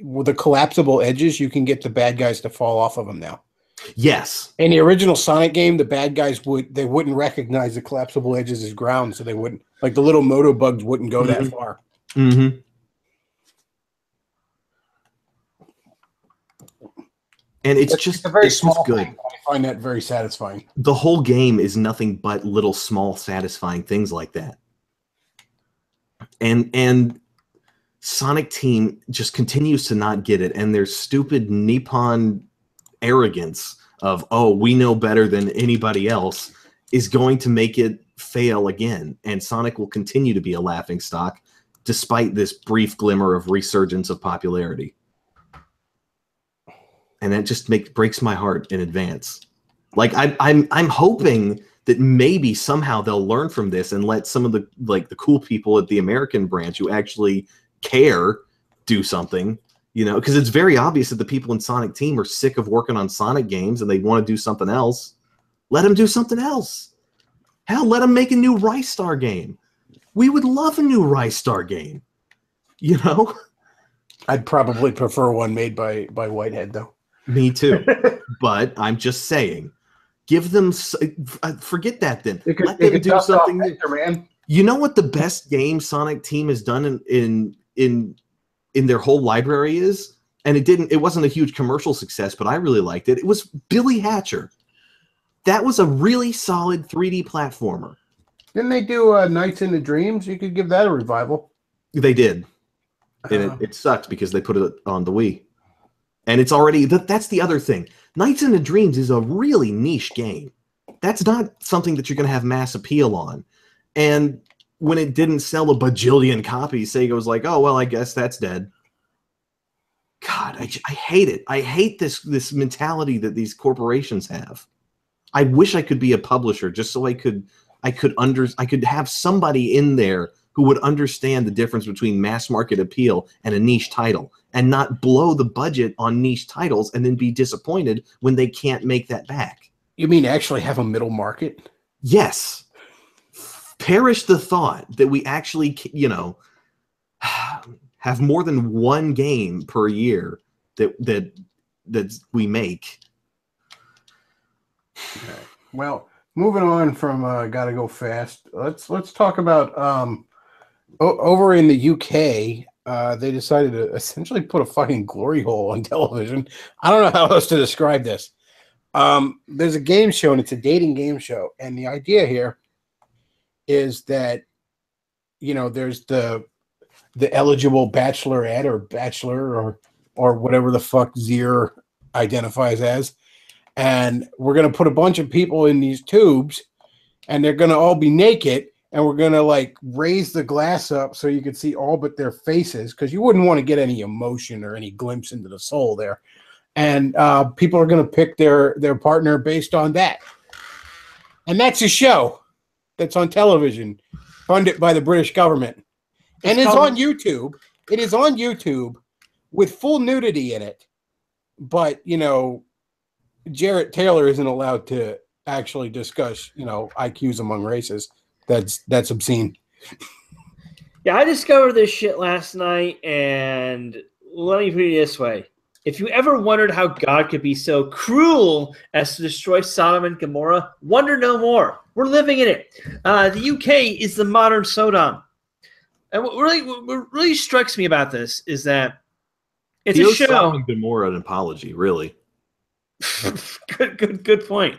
with the collapsible edges, you can get the bad guys to fall off of them now. Yes. In the original Sonic game, the bad guys wouldn't recognize the collapsible edges as ground, so they wouldn't, like the little moto bugs wouldn't go that far. And it's a very small good. Thing. I find that very satisfying. The whole game is nothing but little small satisfying things like that. And Sonic Team just continues to not get it, and their stupid Nippon arrogance of, oh, we know better than anybody else is going to make it fail again, and Sonic will continue to be a laughingstock despite this brief glimmer of resurgence of popularity. And that just breaks my heart in advance. Like I'm hoping that maybe somehow they'll learn from this and let some of the cool people at the American branch who actually care do something. Because it's very obvious that the people in Sonic Team are sick of working on Sonic games and they want to do something else. Let them do something else. Hell, let them make a new Rice Star game. We would love a new Rice Star game. I'd probably prefer one made by Whitehead, though. Me too. But I'm just saying, give them. Forget that then. Let them do something new. Man. You know what the best game Sonic Team has done in their whole library is, and it wasn't a huge commercial success, but I really liked it. It was Billy Hatcher. That was a really solid 3D platformer. Didn't they do Nights into Dreams? You could give that a revival. They did. And it sucked because they put it on the Wii. And it's already, that's the other thing. Nights into Dreams is a really niche game. That's not something that you're going to have mass appeal on. And when it didn't sell a bajillion copies, Sega was like, oh, well, I guess that's dead. God, I hate it. I hate this mentality that these corporations have. I wish I could be a publisher just so I could have somebody in there who would understand the difference between mass market appeal and a niche title, and not blow the budget on niche titles and then be disappointed when they can't make that back. You mean actually have a middle market? Yes. Perish the thought that we actually, have more than one game per year that that we make. Okay. Well, moving on from Gotta Go Fast, let's talk about over in the UK. They decided to essentially put a fucking glory hole on television. I don't know how else to describe this. There's a game show, and it's a dating game show, and the idea here is that, you know, there's the eligible bachelorette or bachelor or whatever the fuck Zier identifies as, and we're gonna put a bunch of people in these tubes, and they're gonna all be naked, and we're gonna like raise the glass up so you can see all but their faces, because you wouldn't want to get any emotion or any glimpse into the soul there. And people are going to pick their partner based on that. And that's a show that's on television, funded by the British government. And it's on YouTube. It is on YouTube with full nudity in it. But, you know, Jarrett Taylor isn't allowed to actually discuss, you know, IQs among races. That's obscene. Yeah, I discovered this shit last night, and let me put it this way. If you ever wondered how God could be so cruel as to destroy Sodom and Gomorrah, wonder no more. We're living in it. The UK is the modern Sodom. And what really strikes me about this is that it's a show. Sodom and Gomorrah an apology, really. Good point.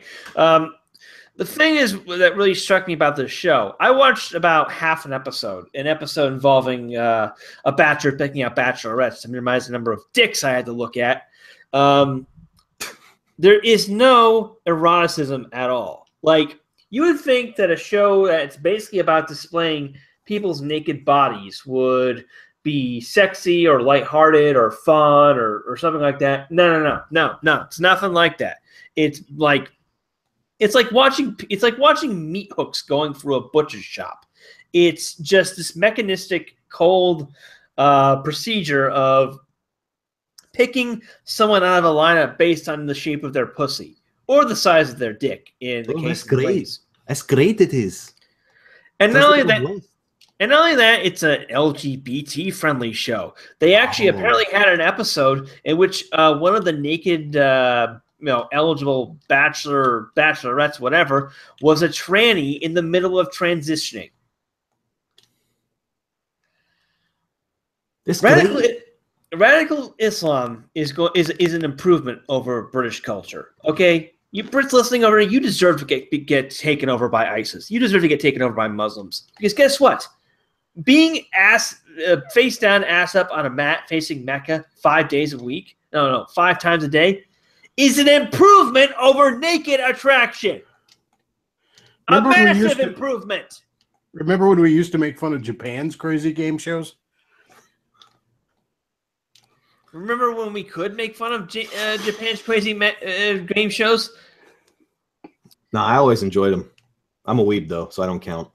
The thing is that really struck me about this show. I watched about half an episode involving a bachelor picking out bachelorettes to minimize the number of dicks I had to look at. There is no eroticism at all. Like, you would think that a show that's basically about displaying people's naked bodies would be sexy or lighthearted or fun or something like that. No. It's nothing like that. It's like watching meat hooks going through a butcher's shop. It's just this mechanistic, cold procedure of picking someone out of a lineup based on the shape of their pussy or the size of their dick. In the case of ladies. That's great. It is. And not only that, it's an LGBT friendly show. They actually apparently had an episode in which one of the naked eligible bachelorettes, whatever, was a tranny in the middle of transitioning. Radical Islam is an improvement over British culture. Okay, you Brits listening over here, you deserve to get taken over by ISIS. You deserve to get taken over by Muslims. Because guess what? Being face down, ass up on a mat facing Mecca 5 days a week, 5 times a day, is an improvement over naked attraction. A massive improvement. Remember when we used to make fun of Japan's crazy game shows? Remember when we could make fun of Japan's crazy game shows? No, I always enjoyed them. I'm a weeb, though, so I don't count.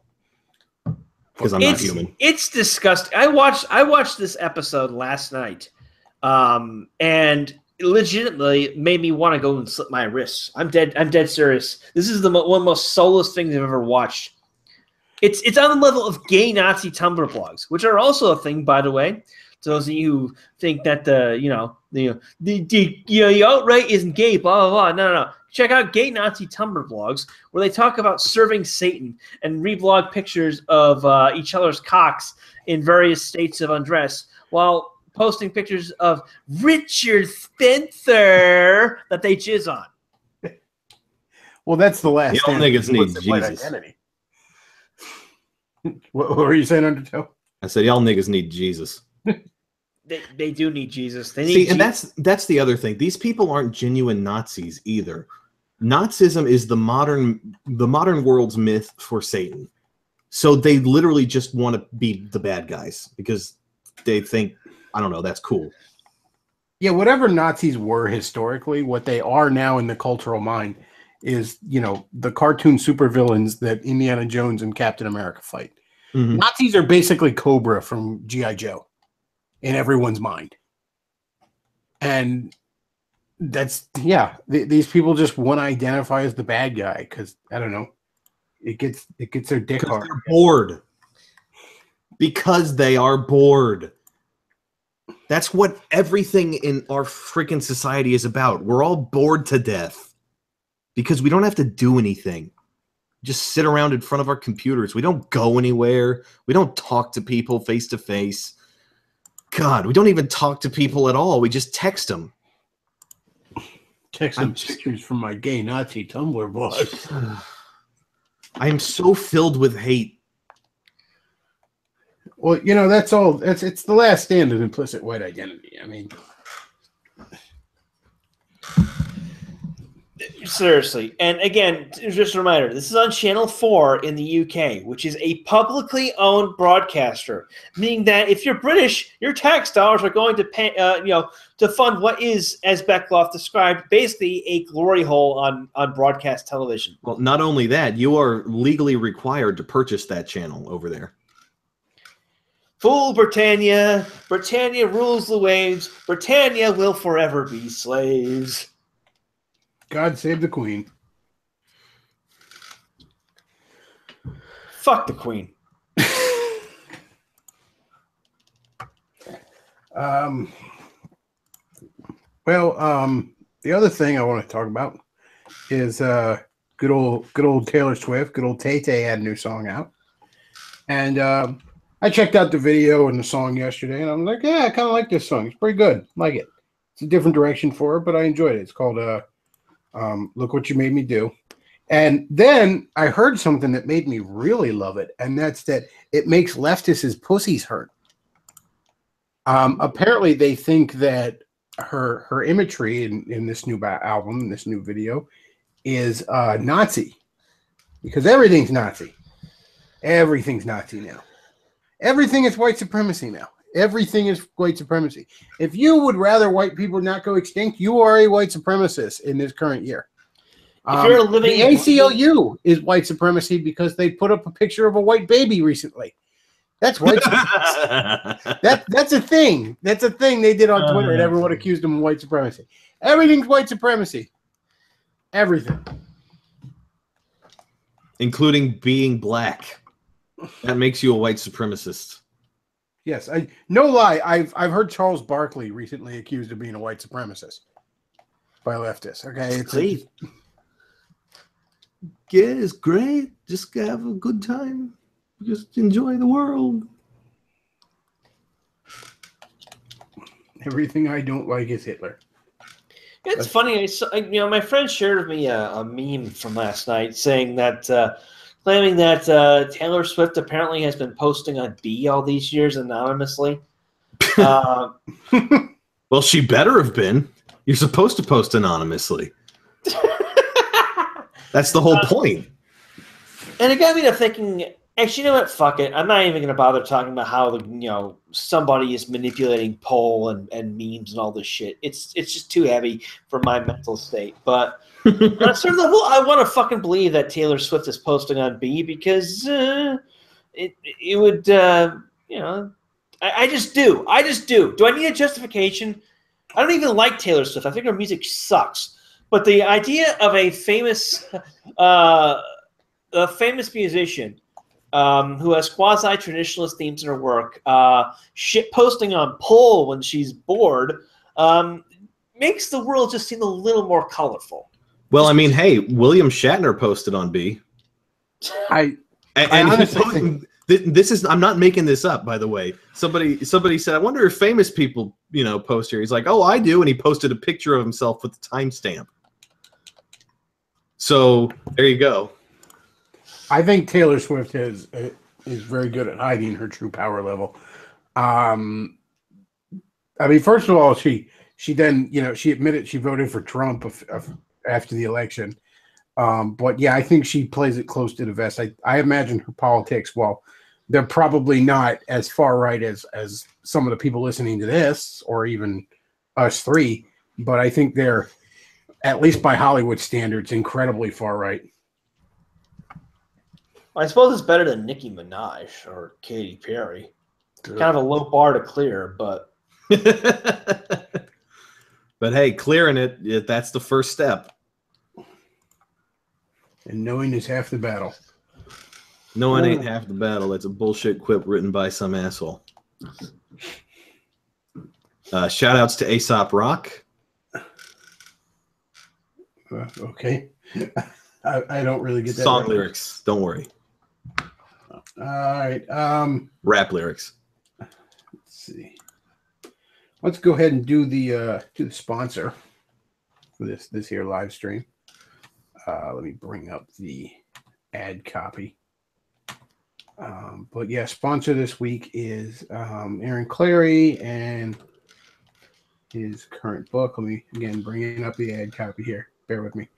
Because I'm not human. It's disgusting. I watched this episode last night, and it legitimately made me want to go and slit my wrists. I'm dead serious. This is one of the most soulless things I've ever watched. It's on the level of gay Nazi Tumblr blogs, which are also a thing, by the way. To those of you who think that the alt-right isn't gay, blah blah blah. No. Check out gay Nazi Tumblr blogs where they talk about serving Satan and reblog pictures of each other's cocks in various states of undress while posting pictures of Richard Spencer that they jizz on. Well, that's the last. Y'all niggas need Jesus. What were you saying, Undertow? I said y'all niggas need Jesus. They do need Jesus. They need and that's the other thing. These people aren't genuine Nazis either. Nazism is the modern world's myth for Satan. So they literally just want to be the bad guys because they think, I don't know, that's cool. Yeah, whatever Nazis were historically, what they are now in the cultural mind is, the cartoon supervillains that Indiana Jones and Captain America fight. Mm-hmm. Nazis are basically Cobra from G.I. Joe in everyone's mind. And that's, these people just want to identify as the bad guy because, I don't know, it gets their dick hard. They're bored. Because they are bored. That's what everything in our freaking society is about. We're all bored to death because we don't have to do anything. Just sit around in front of our computers. We don't go anywhere. We don't talk to people face to face. God, we don't even talk to people at all. We just text them. Text some pictures from my gay Nazi Tumblr blog. I am so filled with hate. Well, you know, that's all. It's the last stand of implicit white identity. I mean, seriously. And again, just a reminder, this is on Channel 4 in the UK, which is a publicly owned broadcaster, meaning that if you're British, your tax dollars are going to pay, to fund what is, as Bechtloff described, basically a glory hole on broadcast television. Well, not only that, you are legally required to purchase that channel over there. Fool Britannia! Britannia rules the waves. Britannia will forever be slaves. God save the Queen. Fuck the Queen. The other thing I want to talk about is good old Taylor Swift, good old Tay-Tay had a new song out. And I checked out the video and the song yesterday, and I'm like, yeah, I kind of like this song. It's pretty good. Like it. It's a different direction for her, but I enjoyed it. It's called Look What You Made Me Do. And then I heard something that made me really love it, and that's that it makes leftists' pussies hurt. Apparently, they think that her imagery in this new album, this new video, is Nazi, because everything's Nazi. Everything's Nazi now. Everything is white supremacy now. Everything is white supremacy. If you would rather white people not go extinct, you are a white supremacist in this current year. If you're living the ACLU is white supremacy because they put up a picture of a white baby recently. That's white supremacy. That's a thing. That's a thing they did on Twitter, and everyone accused them of white supremacy. Everything's white supremacy. Everything. Including being black. That makes you a white supremacist. Yes, no lie. I've heard Charles Barkley recently accused of being a white supremacist by leftists. Okay, it's great. Yeah, it's great. Just have a good time. Just enjoy the world. Everything I don't like is Hitler. It's funny. My friend shared with me a meme from last night saying that. Claiming that Taylor Swift apparently has been posting on B all these years anonymously. Well, she better have been. You're supposed to post anonymously. That's the whole point. And it got me to thinking, actually, you know what? Fuck it. I'm not even going to bother talking about how somebody is manipulating poll and memes and all this shit. It's just too heavy for my mental state. But on a certain level, I want to fucking believe that Taylor Swift is posting on B because it would, I just do. I just do. Do I need a justification? I don't even like Taylor Swift. I think her music sucks. But the idea of a famous musician who has quasi-traditionalist themes in her work, shit posting on Poll when she's bored, makes the world just seem a little more colorful. Well, I mean, hey, William Shatner posted on B. I honestly think this is. I'm not making this up, by the way. Somebody said, "I wonder if famous people, post here." He's like, "Oh, I do," and he posted a picture of himself with the timestamp. So there you go. I think Taylor Swift is very good at hiding her true power level. I mean, first of all, she then she admitted she voted for Trump after the election. But yeah, I think she plays it close to the vest. I imagine her politics, well, they're probably not as far right as some of the people listening to this, or even us three, but I think they're, at least by Hollywood standards, incredibly far right. I suppose it's better than Nicki Minaj or Katy Perry. Kind of a low bar to clear, but but hey, clearing it, that's the first step. And knowing is half the battle. Knowing ain't half the battle. That's a bullshit quip written by some asshole. Shout outs to Aesop Rock. Okay. I don't really get that. Song lyrics. Don't worry. All right. Rap lyrics. Let's see. Let's go ahead and do the sponsor for this here live stream. Let me bring up the ad copy. But yeah, sponsor this week is Aaron Clary and his current book. Let me again bring up the ad copy here. Bear with me.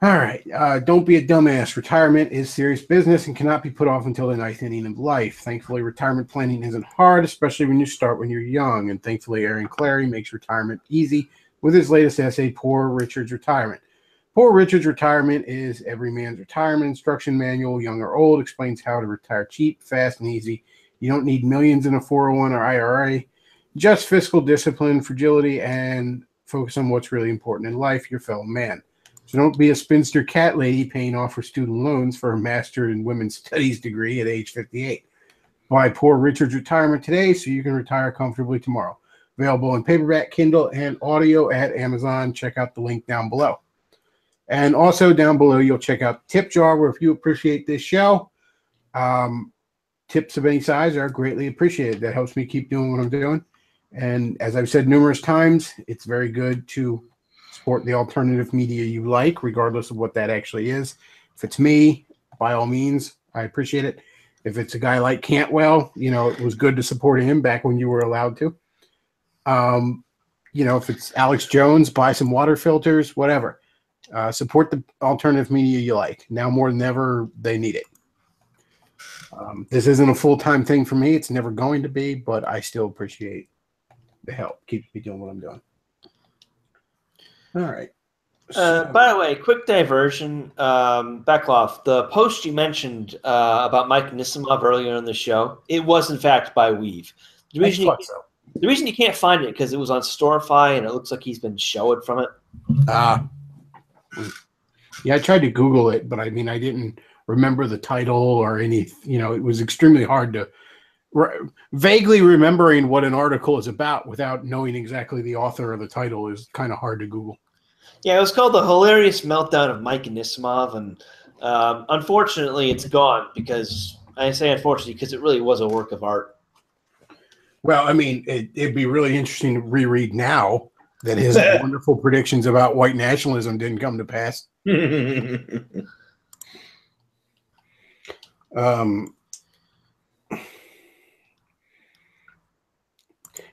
All right. Don't be a dumbass. Retirement is serious business and cannot be put off until the ninth inning of life. Thankfully, retirement planning isn't hard, especially when you start when you're young. And thankfully, Aaron Clary makes retirement easy with his latest essay, Poor Richard's Retirement. Poor Richard's Retirement is every man's retirement instruction manual, young or old, explains how to retire cheap, fast, and easy. You don't need millions in a 401 or IRA, just fiscal discipline, fragility, and focus on what's really important in life, your fellow man. So don't be a spinster cat lady paying off her student loans for a master in women's studies degree at age 58. Buy Poor Richard's Retirement today so you can retire comfortably tomorrow. Available in paperback, Kindle, and audio at Amazon. Check out the link down below. And also down below, you'll check out Tip Jar, where if you appreciate this show, tips of any size are greatly appreciated. That helps me keep doing what I'm doing. And as I've said numerous times, it's very good to support the alternative media you like, regardless of what that actually is. If it's me, by all means, I appreciate it. If it's a guy like Cantwell, it was good to support him back when you were allowed to. If it's Alex Jones, buy some water filters, whatever. Support the alternative media you like. Now more than ever, they need it. This isn't a full-time thing for me. It's never going to be, but I still appreciate the help. Keeps me doing what I'm doing. All right. By the way, quick diversion. Bechtloff, the post you mentioned about Mike Nisimov earlier in the show, it was in fact by Weave. The reason you can't find it because it was on Storify and it looks like he's been showed from it. Yeah, I tried to Google it, but I didn't remember the title or any. It was extremely hard to vaguely remembering what an article is about without knowing exactly the author or the title is kind of hard to Google. Yeah, it was called The Hilarious Meltdown of Mike Nisimov, and unfortunately it's gone because, I say unfortunately, because it really was a work of art. Well, it'd be really interesting to reread now that his wonderful predictions about white nationalism didn't come to pass.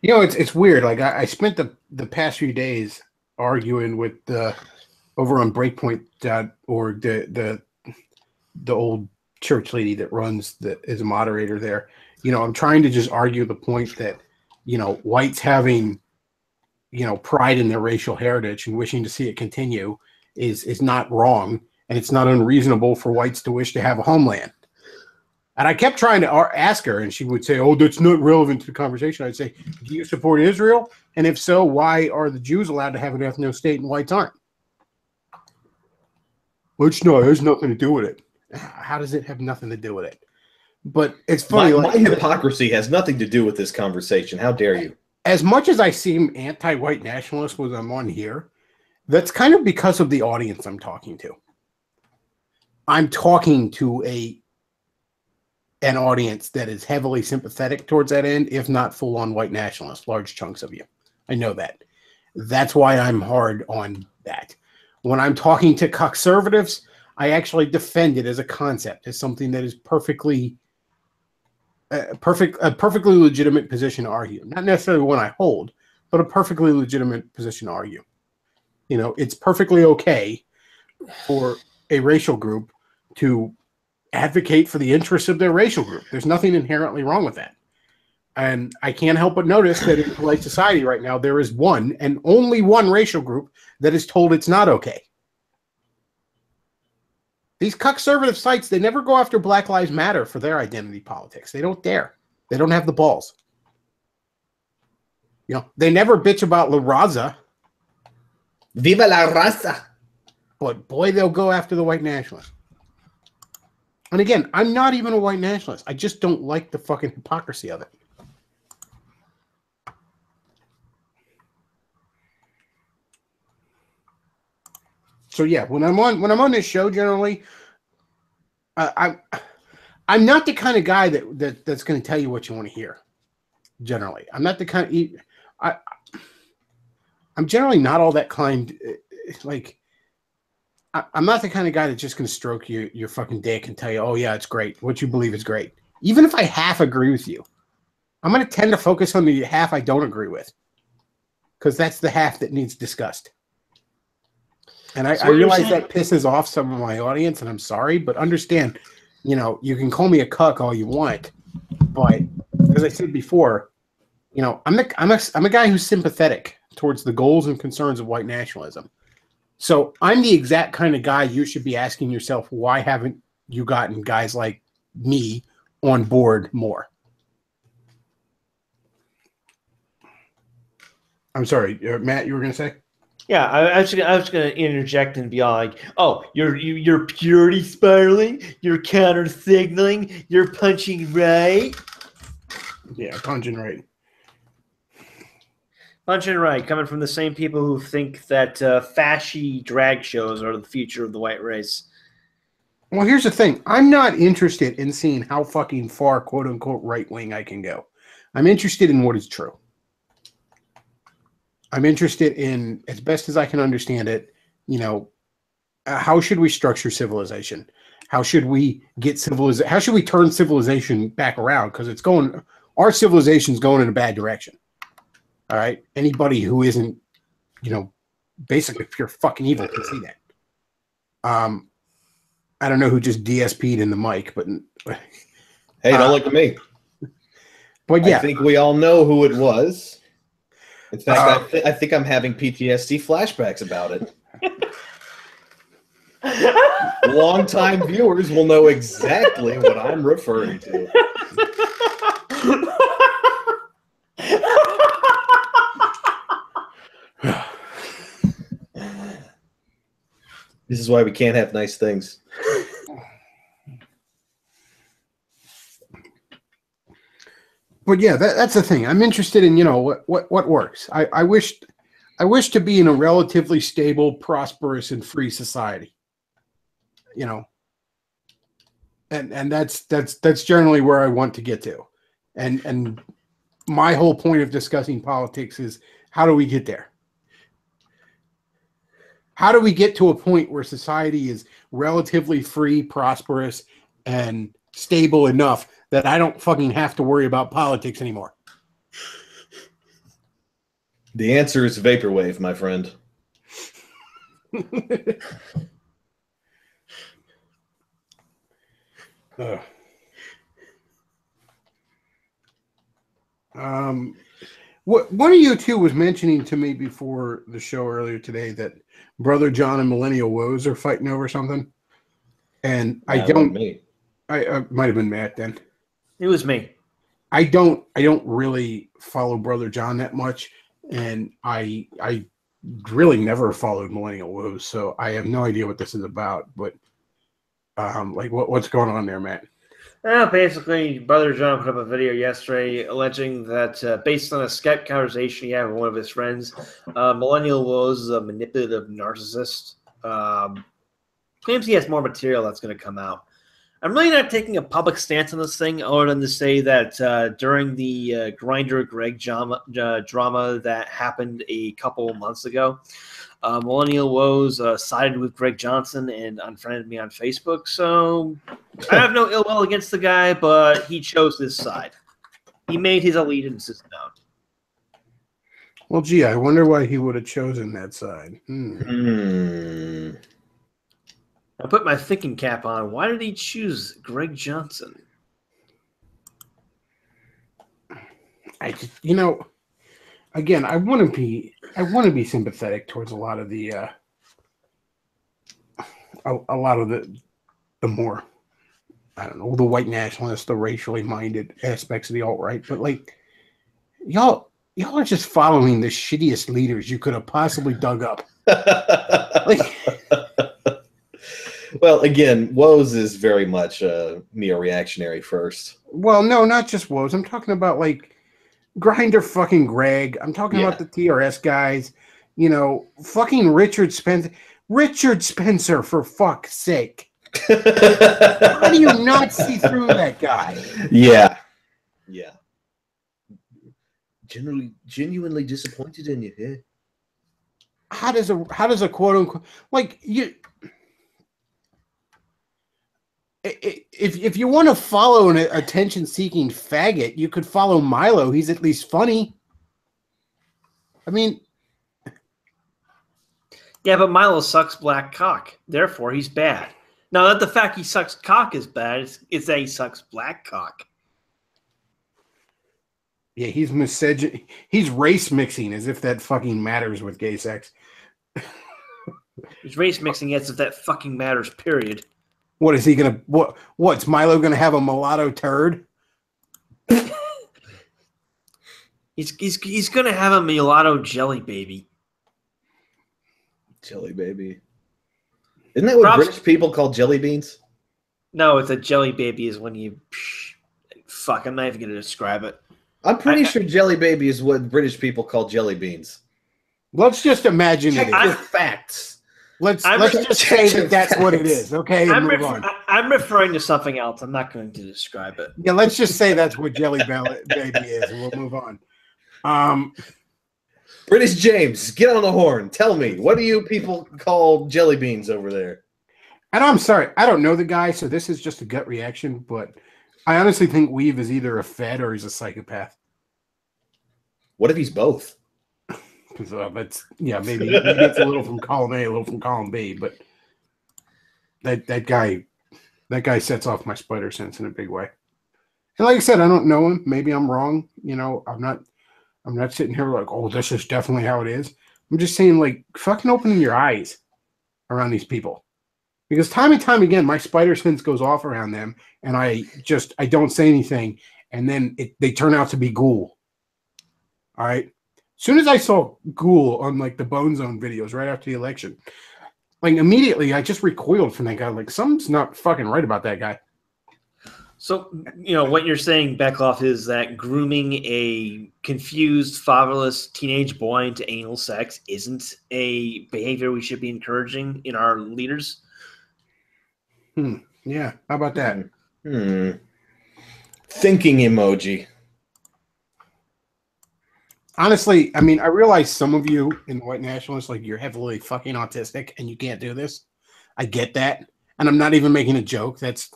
It's weird. Like I spent the past few days arguing with over on Breakpoint.org, the old church lady that runs is a moderator there. I'm trying to just argue the point that whites having pride in their racial heritage and wishing to see it continue is not wrong, and it's not unreasonable for whites to wish to have a homeland. And I kept trying to ask her, and she would say, "Oh, that's not relevant to the conversation." I'd say, "Do you support Israel? And if so, why are the Jews allowed to have an ethno state and whites aren't?" Which there's nothing to do with it. How does it have nothing to do with it? But it's funny. My hypocrisy has nothing to do with this conversation. How dare you? As much as I seem anti-white nationalist when I'm on here, that's kind of because of the audience I'm talking to. I'm talking to an audience that is heavily sympathetic towards that end, if not full-on white nationalist, large chunks of you. I know that. That's why I'm hard on that. When I'm talking to conservatives, I actually defend it as a concept, as something that is a perfectly legitimate position to argue. Not necessarily one I hold, but a perfectly legitimate position to argue. It's perfectly okay for a racial group to advocate for the interests of their racial group. There's nothing inherently wrong with that. And I can't help but notice that in polite society right now, there is one and only one racial group that is told it's not okay. These conservative sites, they never go after Black Lives Matter for their identity politics. They don't dare. They don't have the balls. They never bitch about La Raza. Viva la raza. But boy, they'll go after the white nationalists. And again, I'm not even a white nationalist. I just don't like the fucking hypocrisy of it. So yeah, when I'm on this show, generally, I'm not the kind of guy that's going to tell you what you want to hear. Generally, I'm not the kind of I'm generally not all that kind. Like, I'm not the kind of guy that's just going to stroke your fucking dick and tell you, oh yeah, it's great. What you believe is great. Even if I half agree with you, I'm going to tend to focus on the half I don't agree with, because that's the half that needs discussed. And I realize that pisses off some of my audience, and I'm sorry, but understand, you can call me a cuck all you want, but as I said before, I'm a guy who's sympathetic towards the goals and concerns of white nationalism. So I'm the exact kind of guy you should be asking yourself, why haven't you gotten guys like me on board more? I'm sorry, Matt, you were going to say? Yeah, I was going to interject and be all like, "Oh, you're purity spiraling, you're counter signaling, you're punching right." Yeah, punching right. Punching right, coming from the same people who think that fashy drag shows are the future of the white race. Well, here's the thing. I'm not interested in seeing how fucking far, quote unquote, right wing I can go. I'm interested in what is true. I'm interested in, as best as I can understand it, how should we structure civilization? How should we get civilization? How should we turn civilization back around? Because our civilization's going in a bad direction. All right. Anybody who isn't, basically pure fucking evil can see that. I don't know who just DSP'd in the mic, but hey, don't look at me. But yeah, I think we all know who it was. In fact, I think I'm having PTSD flashbacks about it. Longtime viewers will know exactly what I'm referring to. This is why we can't have nice things. But yeah, that's the thing. I'm interested in, what works. I wish to be in a relatively stable, prosperous, and free society. And that's generally where I want to get to. And my whole point of discussing politics is, how do we get there? How do we get to a point where society is relatively free, prosperous, and stable enough that I don't fucking have to worry about politics anymore? The answer is vaporwave, my friend. One of you two was mentioning to me before the show earlier today that Brother John and Millennial Woes are fighting over something, and I don't. I might have been Matt then. It was me. I don't really follow Brother John that much, and I really never followed Millennial Woes, so I have no idea what this is about. But what's going on there, Matt? Basically, Brother John put up a video yesterday alleging that based on a Skype conversation he had with one of his friends, Millennial Woes is a manipulative narcissist. Claims he has more material that's going to come out. I'm really not taking a public stance on this thing, other than to say that during the Grinder Greg drama that happened a couple months ago, Millennial Woes sided with Greg Johnson and unfriended me on Facebook. So I have no ill will against the guy, but he chose this side. He made his allegiances known. Well, gee, I wonder why he would have chosen that side. I put my thinking cap on. Why did he choose Greg Johnson? I just, again, I want to be sympathetic towards a lot of the more, I don't know, the white nationalists, the racially minded aspects of the alt-right, but y'all are just following the shittiest leaders you could have possibly dug up. Well, again, Woes is very much neo-reactionary first. Well, no, not just Woes. I'm talking about Grinder fucking Greg. I'm talking about the TRS guys. Fucking Richard Spencer. Richard Spencer, for fuck's sake. How do you not see through that guy? Yeah. Yeah. Genuinely disappointed in you. Yeah. How does a quote unquote like you? If you want to follow an attention-seeking faggot, you could follow Milo. He's at least funny. I mean, yeah, but Milo sucks black cock. Therefore, he's bad. Now, not the fact he sucks cock is bad. It's that he sucks black cock. yeah, he's misogyn. He's race mixing as if that fucking matters with gay sex. He's race mixing as if that fucking matters. Period. What is he gonna? What's Milo gonna have a mulatto turd? He's gonna have a mulatto jelly baby. Jelly baby. Isn't that what British people call jelly beans? No, it's a jelly baby is when you fuck. I'm not even gonna describe it. I'm pretty sure jelly baby is what British people call jelly beans. Let's just imagine it. Check your facts. Let's just say that that's what it is, okay? And move on. I'm referring to something else. I'm not going to describe it. Yeah, let's just say that's what Jelly Baby is, and we'll move on. British James, get on the horn. Tell me, what do you people call jelly beans over there? And I'm sorry, I don't know the guy, so this is just a gut reaction, but I honestly think Weave is either a Fed or he's a psychopath. What if he's both? That's maybe it's a little from column A, a little from column B, but that guy sets off my spider sense in a big way. And like I said, I don't know him. Maybe I'm wrong. You know, I'm not sitting here like, oh, this is definitely how it is. I'm just saying, like, fucking opening your eyes around these people, because time and time again, my spider sense goes off around them, and I don't say anything, and then they turn out to be ghoul. All right. As soon as I saw Ghoul on like the Bone Zone videos right after the election, like immediately I just recoiled from that guy. Like something's not fucking right about that guy. So, you know, what you're saying, Bechtloff, is that grooming a confused, fatherless teenage boy into anal sex isn't a behavior we should be encouraging in our leaders? Yeah. How about that? Thinking emoji. Honestly, I mean, I realize some of you in the white nationalists, like, you're heavily fucking autistic and you can't do this. I get that. And I'm not even making a joke. That's,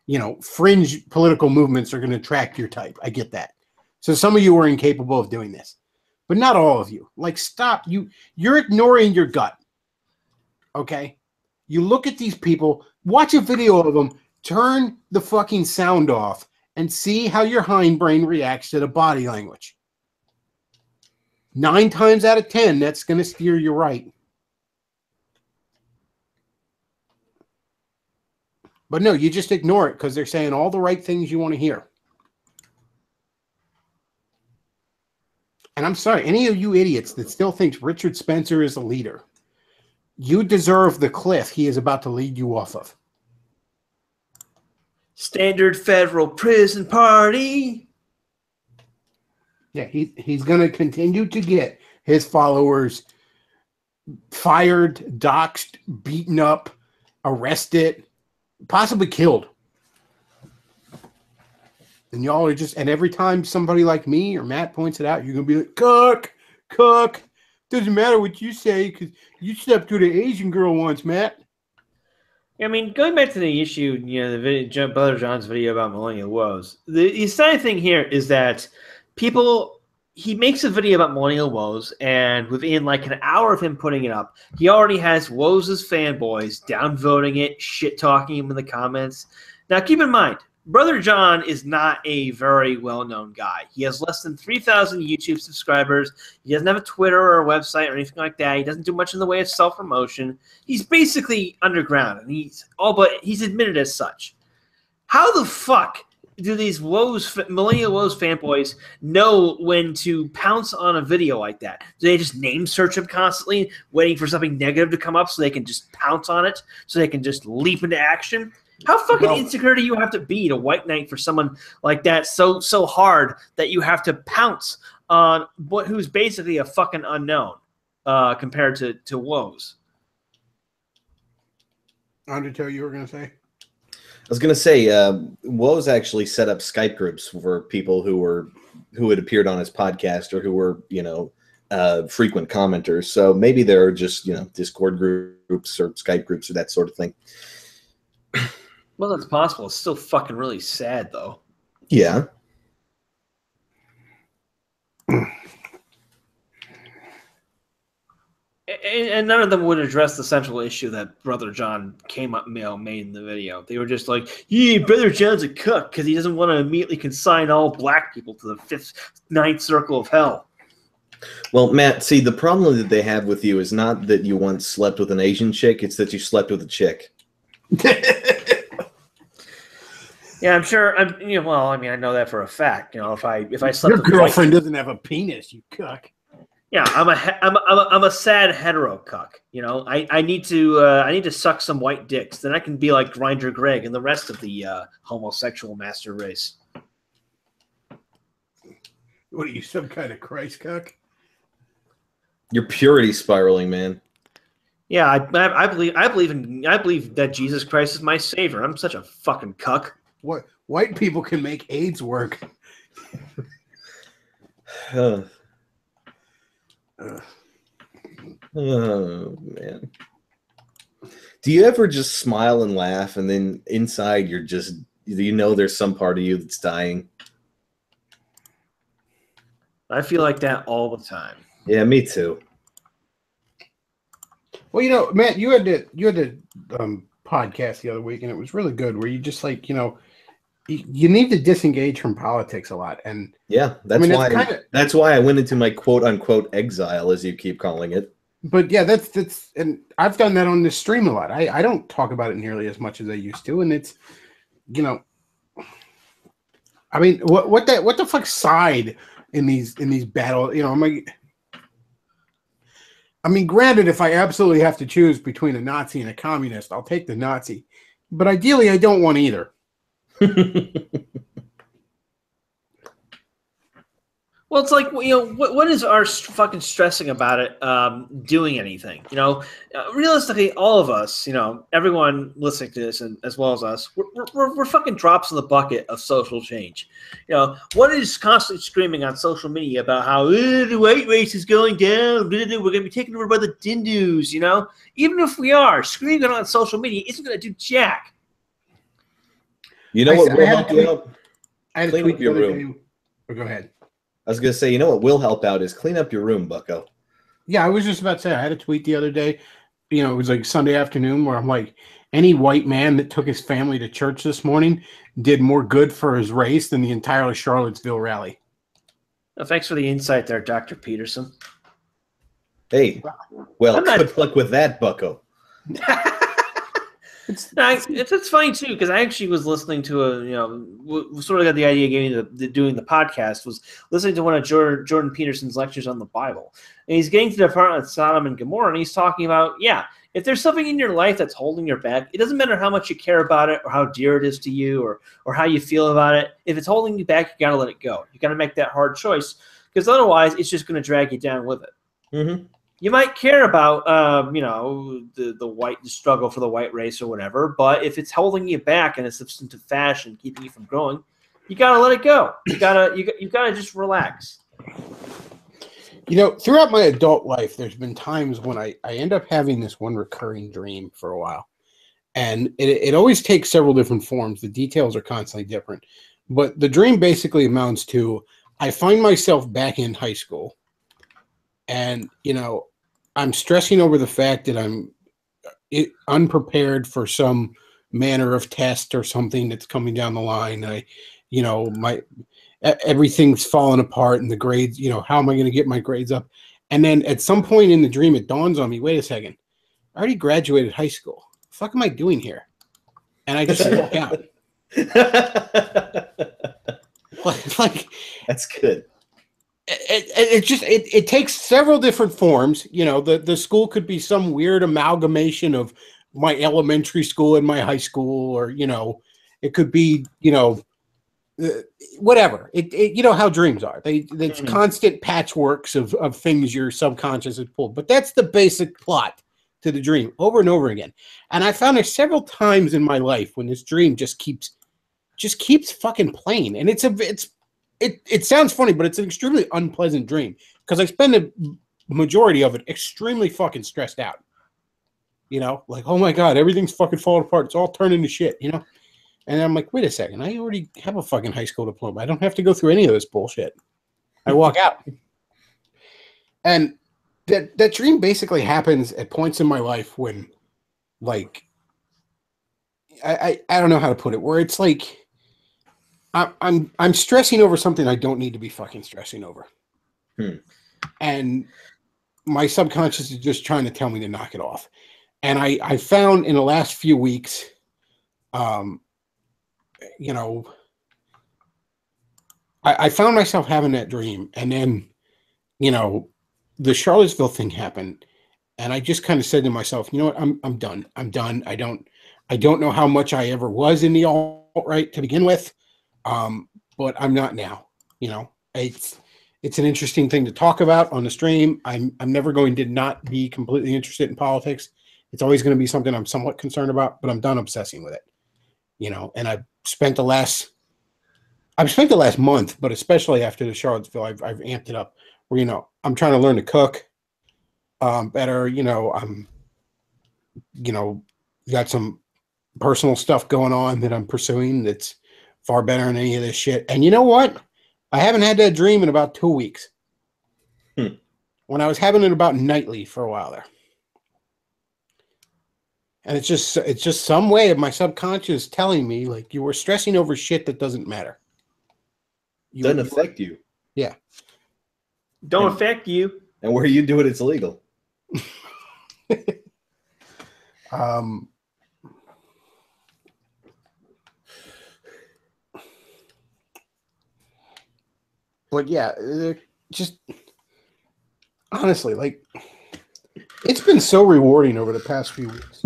you know, fringe political movements are going to attract your type. I get that. So some of you are incapable of doing this, but not all of you. Like, stop. You're ignoring your gut. Okay? You look at these people, watch a video of them, turn the fucking sound off, and see how your hindbrain reacts to the body language. 9 times out of 10, that's going to steer you right. But no, you just ignore it because they're saying all the right things you want to hear. And I'm sorry, any of you idiots that still thinks Richard Spencer is a leader, you deserve the cliff he is about to lead you off of. Standard federal prison party. Yeah, he's going to continue to get his followers fired, doxxed, beaten up, arrested, possibly killed. And y'all are just, and every time somebody like me or Matt points it out, you're going to be like, cuck. Doesn't matter what you say because you slept with an Asian girl once, Matt. I mean, going back to the issue, you know, the video, Brother John's video about millennial woes. The exciting thing here is that he makes a video about millennial woes, and within like an hour of him putting it up, he already has Woes' fanboys downvoting it, shit-talking him in the comments. Now, keep in mind, Brother John is not a very well-known guy. He has less than 3,000 YouTube subscribers. He doesn't have a Twitter or a website or anything like that. He doesn't do much in the way of self-promotion. He's basically underground, and he's admitted as such. How the fuck do these millennial woes fanboys know when to pounce on a video like that? Do they just name search him constantly, waiting for something negative to come up so they can just pounce on it, so they can just leap into action? How fucking insecure do you have to be to white knight for someone like that so hard that you have to pounce on who's basically a fucking unknown compared to woes? Undertow, you were going to say? I was going to say, Woes actually set up Skype groups for people who had appeared on his podcast or who were, frequent commenters. So maybe there are just, Discord groups or Skype groups or that sort of thing. Well, that's possible. It's still fucking really sad, though. Yeah. And none of them would address the central issue that Brother John made in the video. They were just like, yeah, Brother John's a cuck because he doesn't want to immediately consign all black people to the ninth circle of hell. Well, Matt, see, the problem that they have with you is not that you once slept with an Asian chick, it's that you slept with a chick. Yeah, I'm sure. Well, I mean, I know that for a fact. If I slept your with girlfriend doesn't have a penis, you cuck. Yeah, I'm a sad hetero cuck. I need to suck some white dicks. Then I can be like Grinder Greg and the rest of the homosexual master race. What are you, some kind of Christ cuck? You're purity spiraling, man. Yeah, I believe that Jesus Christ is my savior. I'm such a fucking cuck. What white people can make AIDS work? Oh man. Do you ever just smile and laugh and then inside you're just there's some part of you that's dying? I feel like that all the time. Yeah, me too. Well, Matt, you had the podcast the other week, and it was really good. Where you just you need to disengage from politics a lot, and yeah, that's why I went into my quote unquote exile, as you keep calling it. But yeah, that's and I've done that on this stream a lot. I don't talk about it nearly as much as I used to, and it's I mean, what the fuck side in these battles? I mean, granted, if I absolutely have to choose between a Nazi and a communist, I'll take the Nazi. But ideally, I don't want either. Well, it's like, what is our fucking stressing about it doing anything? Realistically, all of us, everyone listening to this, and as well as us, we're fucking drops in the bucket of social change. What is constantly screaming on social media about how the white race is going down, we're going to be taken over by the Dindus, Even if we are, screaming on social media isn't going to do jack. You know what will help you out? Clean up your room. Go ahead. I was going to say, what will help out is clean up your room, bucko. Yeah, I was just about to say, I had a tweet the other day. It was like Sunday afternoon where I'm like, any white man that took his family to church this morning did more good for his race than the entire Charlottesville rally. Well, thanks for the insight there, Dr. Peterson. Hey, well, good luck with that, bucko. It's funny too, because I actually was listening to sort of got the idea of doing the podcast, was listening to one of Jordan Peterson's lectures on the Bible, and he's getting to the part on Sodom and Gomorrah, and he's talking about, if there's something in your life that's holding you back, it doesn't matter how much you care about it or how dear it is to you or how you feel about it. If it's holding you back, you got to let it go. You got to make that hard choice, because otherwise it's just going to drag you down with it. Mm-hmm. You might care about, the struggle for the white race or whatever, but if it's holding you back in a substantive fashion, keeping you from growing, you gotta let it go. You gotta just relax. Throughout my adult life, there's been times when I end up having this one recurring dream for a while, and it always takes several different forms. The details are constantly different, but the dream basically amounts to I find myself back in high school. And, I'm stressing over the fact that I'm unprepared for some manner of test or something that's coming down the line. Everything's falling apart and the grades, how am I going to get my grades up? And then at some point in the dream, it dawns on me, wait a second, I already graduated high school. What the fuck am I doing here? And I just walk out. like that's good. It takes several different forms. The school could be some weird amalgamation of my elementary school and my high school, or it could be whatever. It how dreams are. It's constant patchworks of things your subconscious has pulled. But that's the basic plot to the dream over and over again. And I found there several times in my life when this dream just keeps fucking playing. And it sounds funny, but it's an extremely unpleasant dream because I spend the majority of it extremely fucking stressed out. You know, like, oh my God, everything's fucking falling apart. It's all turning to shit, you know? And I'm like, wait a second, I already have a fucking high school diploma. I don't have to go through any of this bullshit. I walk out. And that dream basically happens at points in my life when, like, I don't know how to put it, where it's like I'm stressing over something I don't need to be fucking stressing over. And my subconscious is just trying to tell me to knock it off. And I found in the last few weeks, you know, I found myself having that dream, and then, you know, the Charlottesville thing happened, and I just kind of said to myself, you know what, I'm done. I'm done. I don't know how much I ever was in the alt-right to begin with, but I'm not now. You know, it's an interesting thing to talk about on the stream. I'm never going to not be completely interested in politics. It's always going to be something I'm somewhat concerned about, but I'm done obsessing with it. You know, and I've spent the last month, but especially after the Charlottesville, I've amped it up. Where, you know, I'm trying to learn to cook better. You know, I'm, you know, got some personal stuff going on that I'm pursuing that's far better than any of this shit. And you know what? I haven't had that dream in about 2 weeks. When I was having it about nightly for a while there. And it's just some way of my subconscious telling me, like, you were stressing over shit that doesn't matter. Doesn't affect you. Yeah. Don't affect you. And where you do it, it's illegal. But yeah, just honestly, like, it's been so rewarding over the past few weeks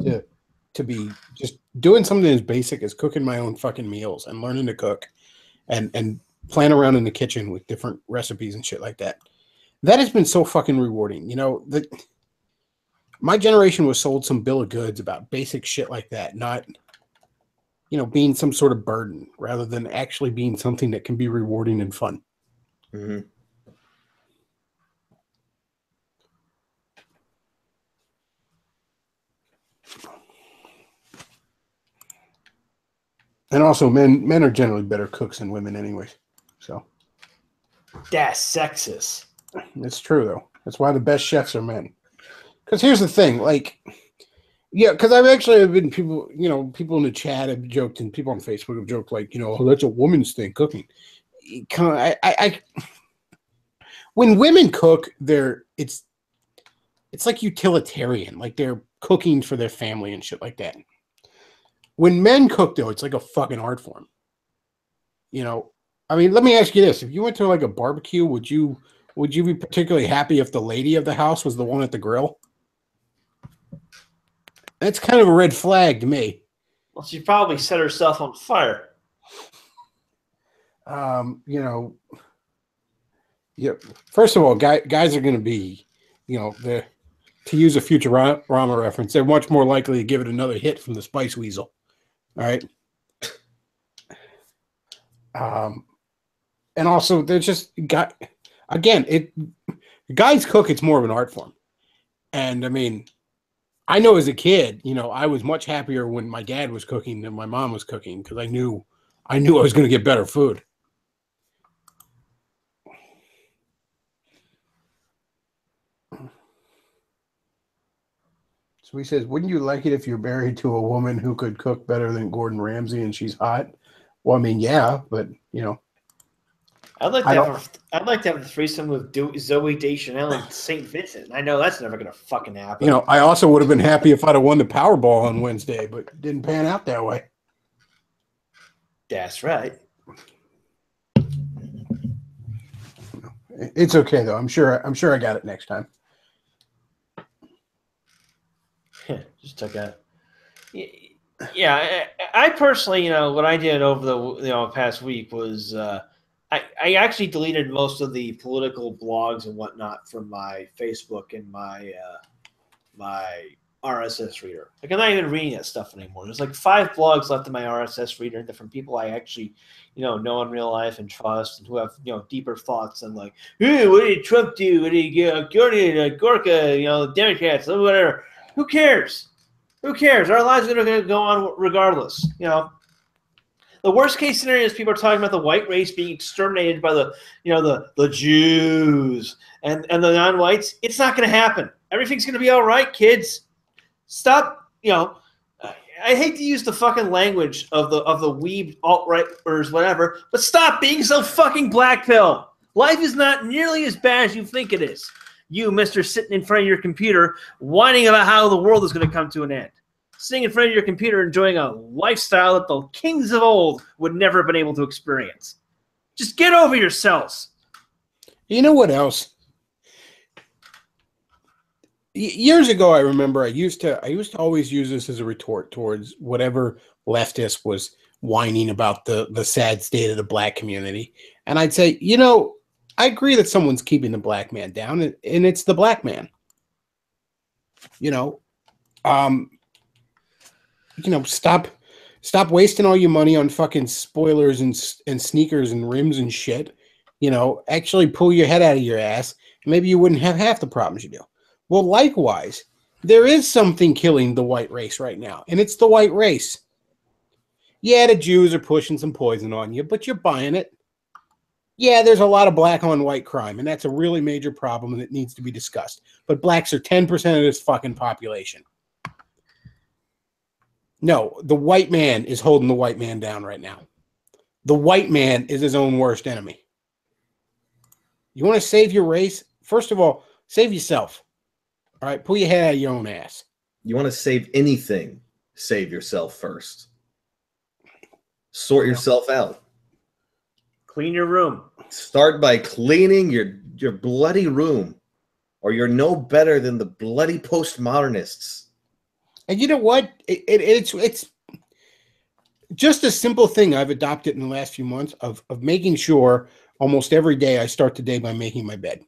to be just doing something as basic as cooking my own fucking meals and learning to cook and playing around in the kitchen with different recipes and shit like that. That has been so fucking rewarding. You know, my generation was sold some bill of goods about basic shit like that, not, you know, being some sort of burden rather than actually being something that can be rewarding and fun. Mm-hmm. And also, men are generally better cooks than women anyways. So that's sexist. It's true, though. That's why the best chefs are men. Because here's the thing, like, yeah, because I've actually been people, you know, people in the chat have joked, and people on Facebook have joked, like, you know, oh, that's a woman's thing, cooking. When women cook, it's like utilitarian, like they're cooking for their family and shit like that. When men cook, though, it's like a fucking art form. You know, I mean, let me ask you this: if you went to like a barbecue, would you be particularly happy if the lady of the house was the one at the grill? That's kind of a red flag to me. Well, she probably set herself on fire. You know, yeah. First of all, guys are going to be, you know, to use a Futurama reference, they're much more likely to give it another hit from the Spice Weasel. All right. And also, they're just guys cook. It's more of an art form, and I mean, I know as a kid, you know, I was much happier when my dad was cooking than my mom was cooking because I knew I was going to get better food. So he says, wouldn't you like it if you're married to a woman who could cook better than Gordon Ramsay and she's hot? Well, I mean, yeah, but, you know. I'd like to have a threesome with Zoe Deschanel and St. Vincent. I know that's never going to fucking happen. You know, I also would have been happy if I'd have won the Powerball on Wednesday, but it didn't pan out that way. That's right. It's okay, though. I'm sure I got it next time. Just took a, yeah. I personally, you know, what I did over the past week was I actually deleted most of the political blogs and whatnot from my Facebook and my RSS reader. Like, I'm not even reading that stuff anymore. There's like 5 blogs left in my RSS reader, different people I actually, know in real life and trust, and who have, deeper thoughts than like, hey, what did Trump do? What did Gorka, the Democrats, whatever. Who cares? Who cares? Our lives are going to go on regardless. The worst case scenario is people are talking about the white race being exterminated by the Jews and the non-whites. It's not going to happen. Everything's going to be all right, kids. Stop, I hate to use the fucking language of the weeb alt-righters, whatever, but stop being so fucking black pill. Life is not nearly as bad as you think it is. You, mister, sitting in front of your computer, whining about how the world is going to come to an end. Sitting in front of your computer, enjoying a lifestyle that the kings of old would never have been able to experience. Just get over yourselves. You know what else? Years ago, I remember I used to always use this as a retort towards whatever leftist was whining about the sad state of the black community. And I'd say, I agree that someone's keeping the black man down, and it's the black man. Stop wasting all your money on fucking spoilers and sneakers and rims and shit. Actually pull your head out of your ass. Maybe you wouldn't have half the problems you do. Well, likewise, there is something killing the white race right now, and it's the white race. Yeah, the Jews are pushing some poison on you, but you're buying it. Yeah, there's a lot of black on white crime, and that's a really major problem that needs to be discussed. But blacks are 10% of this fucking population. No, the white man is holding the white man down right now. The white man is his own worst enemy. You want to save your race? First of all, save yourself. All right, pull your head out of your own ass. You want to save anything, save yourself first. Sort yourself out. Clean your room. Start by cleaning your bloody room, or you're no better than the bloody postmodernists. And you know what? It's just a simple thing I've adopted in the last few months of making sure almost every day I start the day by making my bed.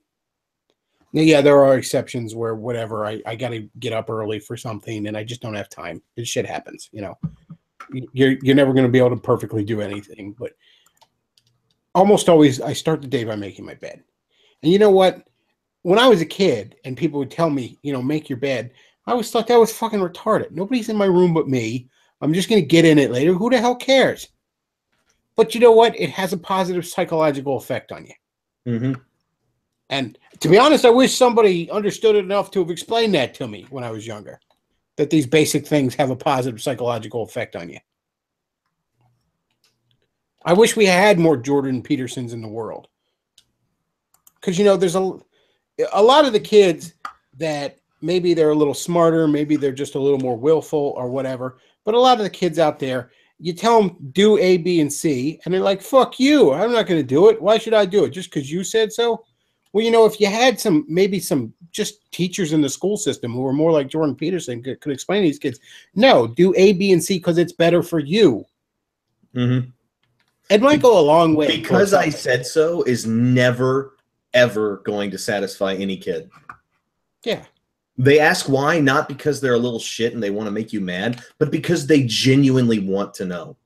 Now, yeah, there are exceptions where whatever, I got to get up early for something and I just don't have time. This shit happens, You're never going to be able to perfectly do anything, but almost always I start the day by making my bed. And you know what? When I was a kid and people would tell me, make your bed, I always thought that was fucking retarded. Nobody's in my room but me. I'm just going to get in it later. Who the hell cares? But you know what? It has a positive psychological effect on you. Mm-hmm. And to be honest, I wish somebody understood it enough to have explained that to me when I was younger, that these basic things have a positive psychological effect on you. I wish we had more Jordan Petersons in the world. Because, there's a lot of the kids that maybe they're a little smarter, maybe they're just a little more willful or whatever. But a lot of the kids out there, you tell them do A, B, and C, and they're like, fuck you. I'm not going to do it. Why should I do it? Just because you said so? Well, if you had some just teachers in the school system who were more like Jordan Peterson could explain to these kids, no, do A, B, and C because it's better for you. Mm-hmm. It might go a long way. Because I said so is never, ever going to satisfy any kid. Yeah. They ask why, not because they're a little shit and they want to make you mad, but because they genuinely want to know.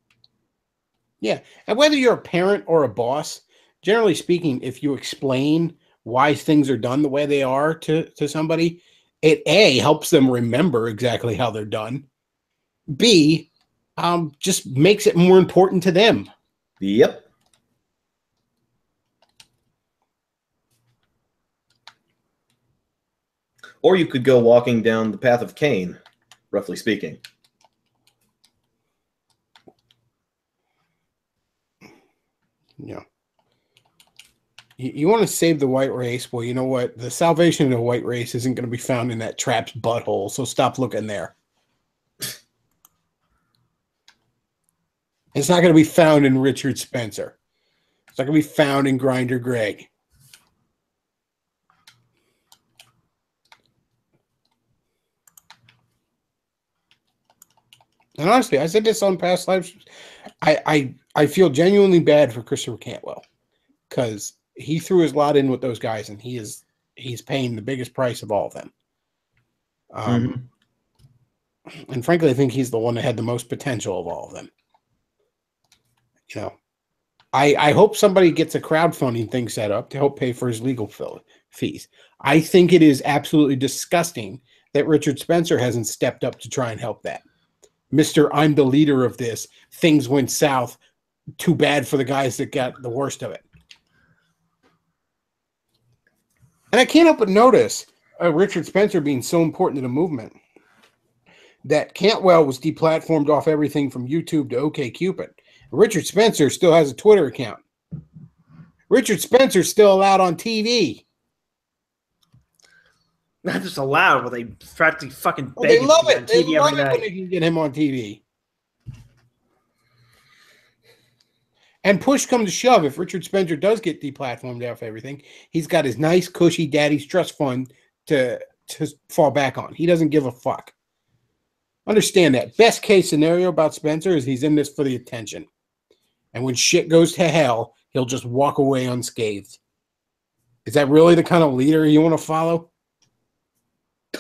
Yeah. And whether you're a parent or a boss, generally speaking, if you explain why things are done the way they are to somebody, it A, helps them remember exactly how they're done. B, just makes it more important to them. Yep. Or you could go walking down the path of Cain, roughly speaking. Yeah. You want to save the white race? Well, you know what? The salvation of the white race isn't going to be found in that trap's butthole, so stop looking there. It's not going to be found in Richard Spencer. It's not going to be found in Grinder Greg. And honestly, I said this on past lives. I feel genuinely bad for Christopher Cantwell because he threw his lot in with those guys, and he's paying the biggest price of all of them. And frankly, I think he's the one that had the most potential of all of them. You know, I hope somebody gets a crowdfunding thing set up to help pay for his legal fees. I think it is absolutely disgusting that Richard Spencer hasn't stepped up to try and help that. Mr. I'm the leader of this. Things went south. Too bad for the guys that got the worst of it. And I can't help but notice Richard Spencer being so important to the movement that Cantwell was deplatformed off everything from YouTube to OkCupid. Richard Spencer still has a Twitter account. Richard Spencer's still allowed on TV. Not just allowed, but they practically fucking beg They love it. on They TV love every it night. when they can get him on TV. And push comes to shove, if Richard Spencer does get deplatformed off everything, he's got his nice, cushy daddy's trust fund to fall back on. He doesn't give a fuck. Understand that. Best case scenario about Spencer is he's in this for the attention. And when shit goes to hell, he'll just walk away unscathed. Is that really the kind of leader you want to follow?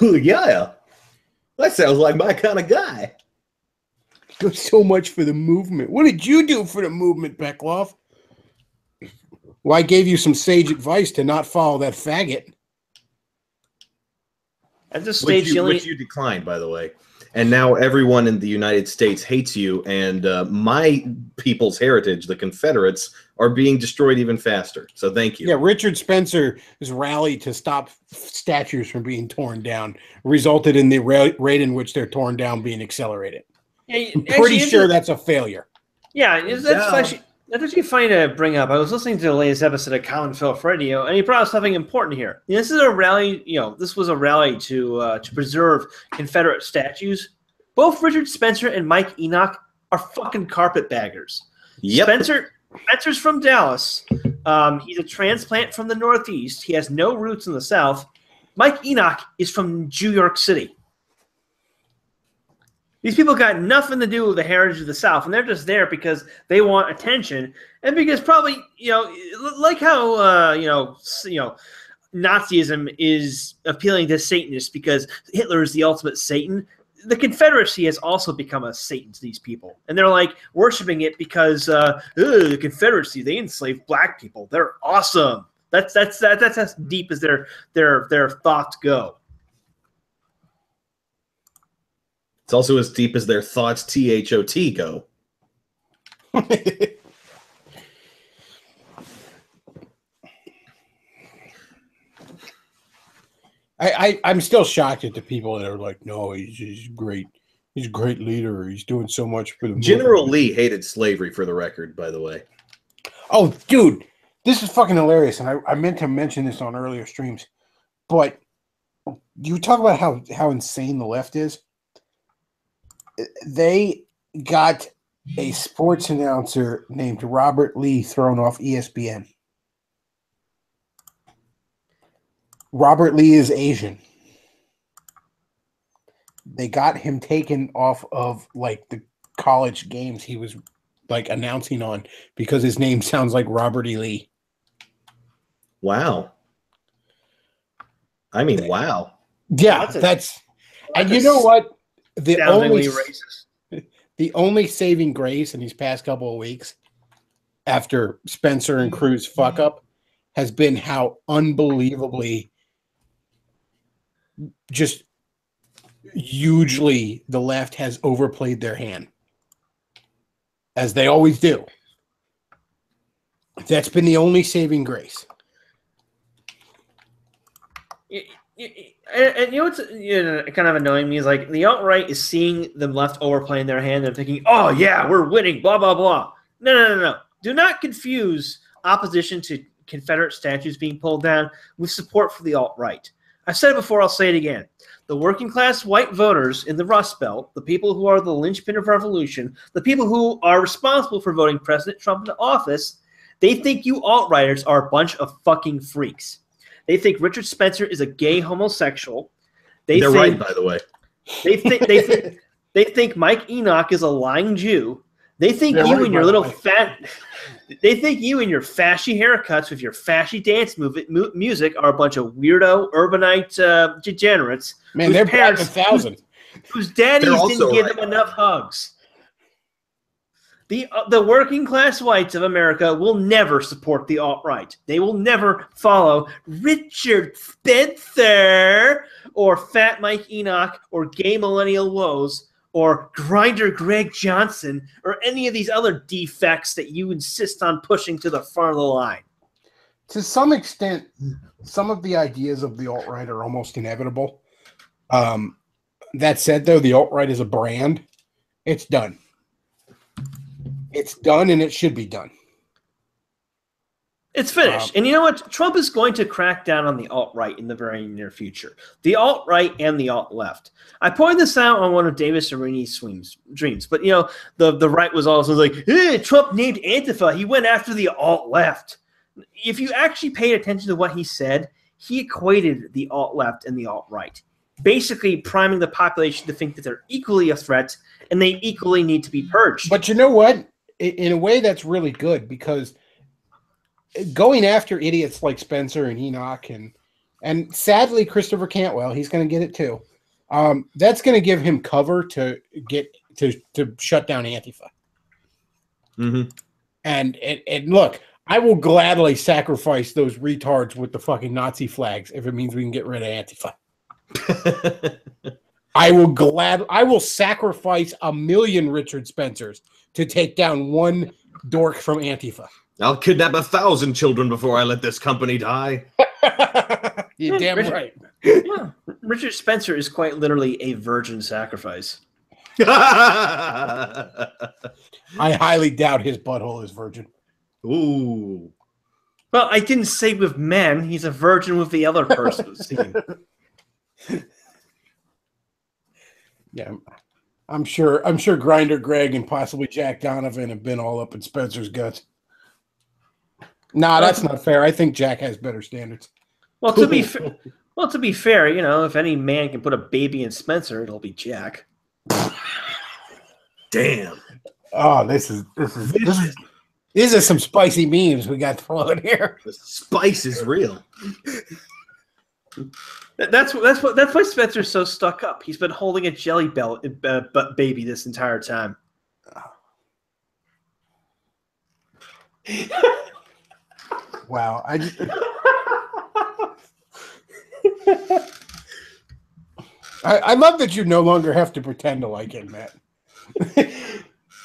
Yeah. That sounds like my kind of guy. Does so much for the movement. What did you do for the movement, Bechtloff? Well, I gave you some sage advice to not follow that faggot. At this stage, Which you declined, by the way. And now everyone in the United States hates you, and my people's heritage, the Confederates, are being destroyed even faster. So thank you. Yeah, Richard Spencer's rally to stop statues from being torn down resulted in the rate in which they're torn down being accelerated. Yeah, I'm pretty sure that's a failure. Yeah, that's actually funny to bring up. I was listening to the latest episode of Colin Phillips Radio, and he brought up something important here. This is a rally. This was a rally to preserve Confederate statues. Both Richard Spencer and Mike Enoch are fucking carpetbaggers. Yep. Spencer's from Dallas. He's a transplant from the Northeast. He has no roots in the South. Mike Enoch is from New York City. These people got nothing to do with the heritage of the South, and they're just there because they want attention, and because probably like how Nazism is appealing to Satanists because Hitler is the ultimate Satan. The Confederacy has also become a Satan to these people, and they're like worshiping it because the Confederacy, they enslaved black people. They're awesome. That's as deep as their thoughts go. It's also as deep as their thoughts, THOT, go. I'm still shocked at the people that are like, no, he's great. He's a great leader. He's doing so much for the General movement. Lee hated slavery, for the record, by the way. Oh, dude, this is fucking hilarious, and I meant to mention this on earlier streams, but you talk about how insane the left is. They got a sports announcer named Robert Lee thrown off ESPN. Robert Lee is Asian. They got him taken off of like the college games he was like announcing on because his name sounds like Robert E. Lee. Wow. I mean, wow. Yeah, that's and you know what? The only saving grace in these past couple of weeks after Spencer and Cruz fuck up has been how unbelievably just hugely the left has overplayed their hand, as they always do. That's been the only saving grace. And you know what's kind of annoying me is like the alt-right is seeing the left overplaying their hand and thinking, oh yeah, we're winning, blah, blah, blah. No. Do not confuse opposition to Confederate statues being pulled down with support for the alt-right. I've said it before, I'll say it again. The working class white voters in the Rust Belt, the people who are the linchpin of revolution, the people who are responsible for voting President Trump into office, they think you alt-righters are a bunch of fucking freaks. They think Richard Spencer is a gay homosexual. They're right, by the way. They think Mike Enoch is a lying Jew. They think They think you and your fashy haircuts with your fashy dance music are a bunch of weirdo urbanite degenerates. Man, they're back 1,000. whose daddies They're didn't also give right. them enough hugs. The working class whites of America will never support the alt-right. They will never follow Richard Spencer or Fat Mike Enoch or Gay Millennial Woes or Grinder Greg Johnson or any of these other defects that you insist on pushing to the front of the line. To some extent, some of the ideas of the alt-right are almost inevitable. That said, though, the alt-right is a brand. It's done. It's done, and it should be done. It's finished. And you know what? Trump is going to crack down on the alt-right in the very near future. The alt-right and the alt-left. I pointed this out on one of Davis Arini's dreams. But, you know, the right was also like, hey, Trump named Antifa. He went after the alt-left. If you actually paid attention to what he said, he equated the alt-left and the alt-right, basically priming the population to think that they're equally a threat and they equally need to be purged. But you know what? In a way, that's really good, because going after idiots like Spencer and Enoch and sadly Christopher Cantwell, he's going to get it too. That's going to give him cover to get to shut down Antifa. Mm-hmm. And look, I will gladly sacrifice those retards with the fucking Nazi flags if it means we can get rid of Antifa. I will sacrifice 1,000,000 Richard Spencers to take down one dork from Antifa. I'll kidnap 1,000 children before I let this company die. You're damn right. Yeah. Richard Spencer is quite literally a virgin sacrifice. I highly doubt his butthole is virgin. Ooh. Well, I didn't say with men. He's a virgin with the other person. Yeah, I'm sure Grinder Greg and possibly Jack Donovan have been all up in Spencer's guts. Nah, that's not fair. I think Jack has better standards. Well, to be fair, you know, if any man can put a baby in Spencer, it'll be Jack. Damn. Oh, these are some spicy memes we got flowing here. The spice is real. That's why Spencer's so stuck up. He's been holding a jelly baby this entire time. Wow, I love that you no longer have to pretend to like him, Matt.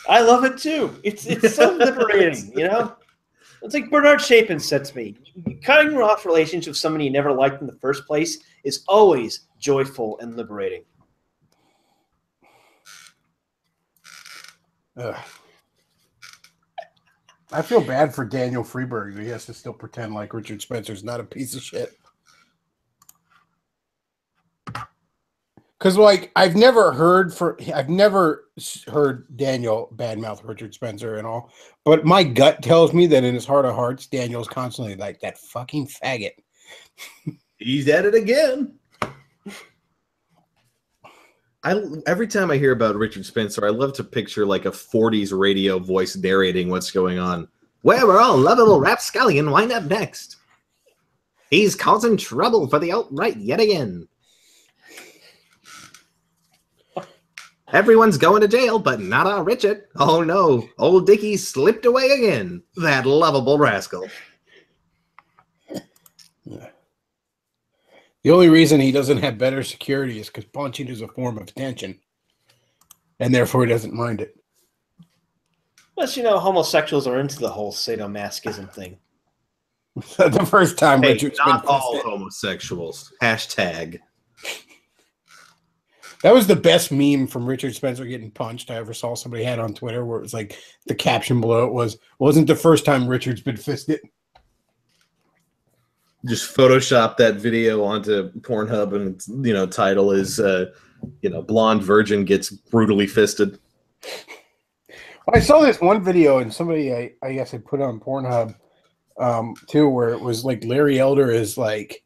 I love it too. It's so liberating, you know? It's like Bernard Chapin said to me, cutting off relations with somebody you never liked in the first place is always joyful and liberating. I feel bad for Daniel Freeberg. He has to still pretend like Richard Spencer's not a piece of shit. Because, like, I've never heard Daniel badmouth Richard Spencer and all, but my gut tells me that in his heart of hearts, Daniel's constantly like, that fucking faggot. He's at it again. Every time I hear about Richard Spencer, I love to picture like a 40s radio voice narrating what's going on. Well, we're all lovable rapscallion. Wind up next. He's causing trouble for the alt-right yet again. Everyone's going to jail, but not our Richard. Oh no, old Dickie slipped away again. That lovable rascal. Yeah. The only reason he doesn't have better security is because punching is a form of detention, and therefore he doesn't mind it. Plus, you know, homosexuals are into the whole sadomasochism thing. The first time Hey, Richard's not been all fisted. homosexuals. Hashtag. That was the best meme from Richard Spencer getting punched I ever saw somebody had on Twitter, where it was like the caption below it wasn't the first time Richard's been fisted. Just Photoshop that video onto Pornhub, and its, you know, title is blonde virgin gets brutally fisted. I saw this one video, and somebody I guess had put on Pornhub too, where it was like Larry Elder is like,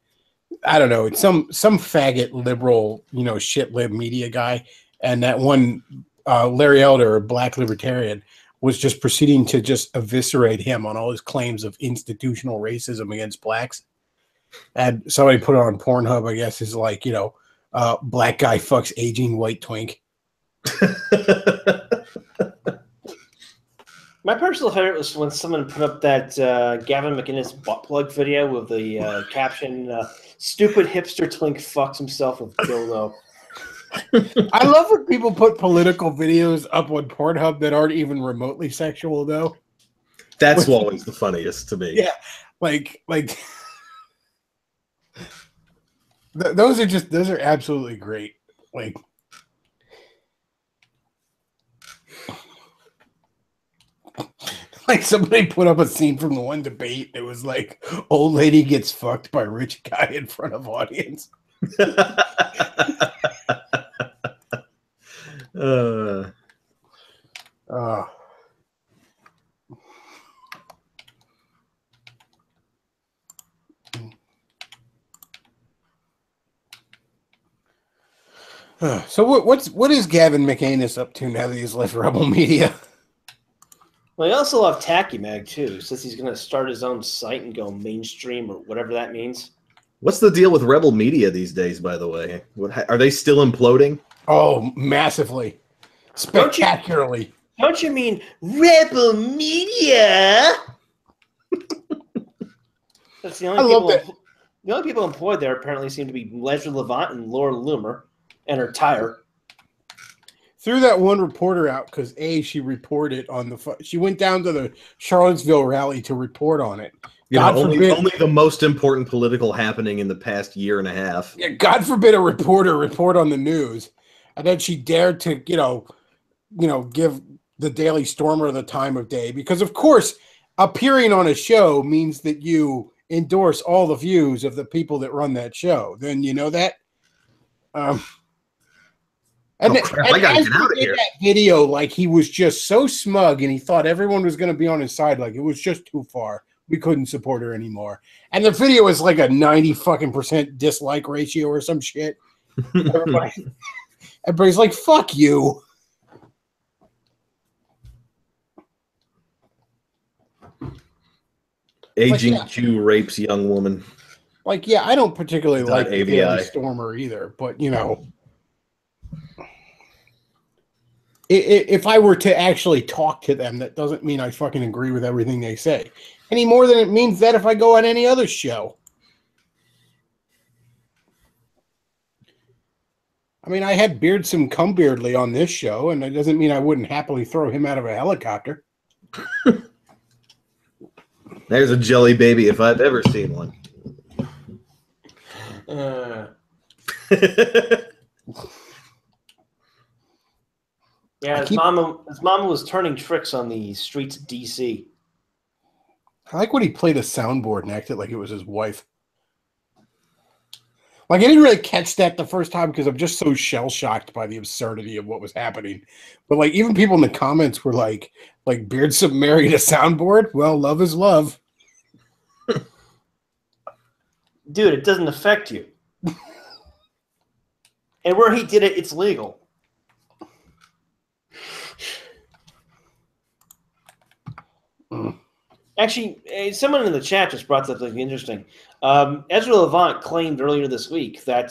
I don't know, it's some faggot liberal, you know, shit lib media guy, and that one Larry Elder, a black libertarian, was just proceeding to just eviscerate him on all his claims of institutional racism against blacks. And somebody put it on Pornhub, I guess, is like, you know, black guy fucks aging white twink. My personal favorite was when someone put up that Gavin McInnes butt plug video with the caption, "Stupid hipster twink fucks himself with dildo." I love when people put political videos up on Pornhub that aren't even remotely sexual, though. That's always the funniest to me. Yeah, like those are absolutely great. Like somebody put up a scene from the one debate. It was like old lady gets fucked by rich guy in front of audience. So what is Gavin McInnes up to now that he's left Rebel Media? Well, he also left Tacky Mag too. Says he's going to start his own site and go mainstream or whatever that means. What's the deal with Rebel Media these days, by the way? Are they still imploding? Oh, massively. Spectacularly. Don't you mean Rebel Media? That's the only people. The only people employed there apparently seem to be Leslie Levant and Laura Loomer and her tire. Threw that one reporter out because she reported on she went down to the Charlottesville rally to report on it. Only the most important political happening in the past year and a half. Yeah, God forbid a reporter report on the news, and then she dared to, give the Daily Stormer the time of day because, of course, appearing on a show means that you endorse all the views of the people that run that show. Then you know that. I gotta get out of here. That video, like he was just so smug, and he thought everyone was going to be on his side. Like it was just too far. We couldn't support her anymore. And the video was like a 90% dislike ratio or some shit. Everybody's like, "Fuck you." Aging Jew rapes young woman. Like, yeah, I don't particularly like the Daily Stormer either, but if I were to actually talk to them, that doesn't mean I fucking agree with everything they say. Any more than it means that if I go on any other show. I mean, I had Beardsome Cumbeardly on this show, and it doesn't mean I wouldn't happily throw him out of a helicopter. There's a jelly baby if I've ever seen one. Yeah, his mama was turning tricks on the streets of D.C. I like when he played a soundboard and acted like it was his wife. Like, I didn't really catch that the first time because I'm just so shell-shocked by the absurdity of what was happening. But, like, even people in the comments were like Beardsome married a soundboard? Well, love is love. Dude, it doesn't affect you. And where he did it, it's legal. Actually, someone in the chat just brought something interesting. Ezra Levant claimed earlier this week that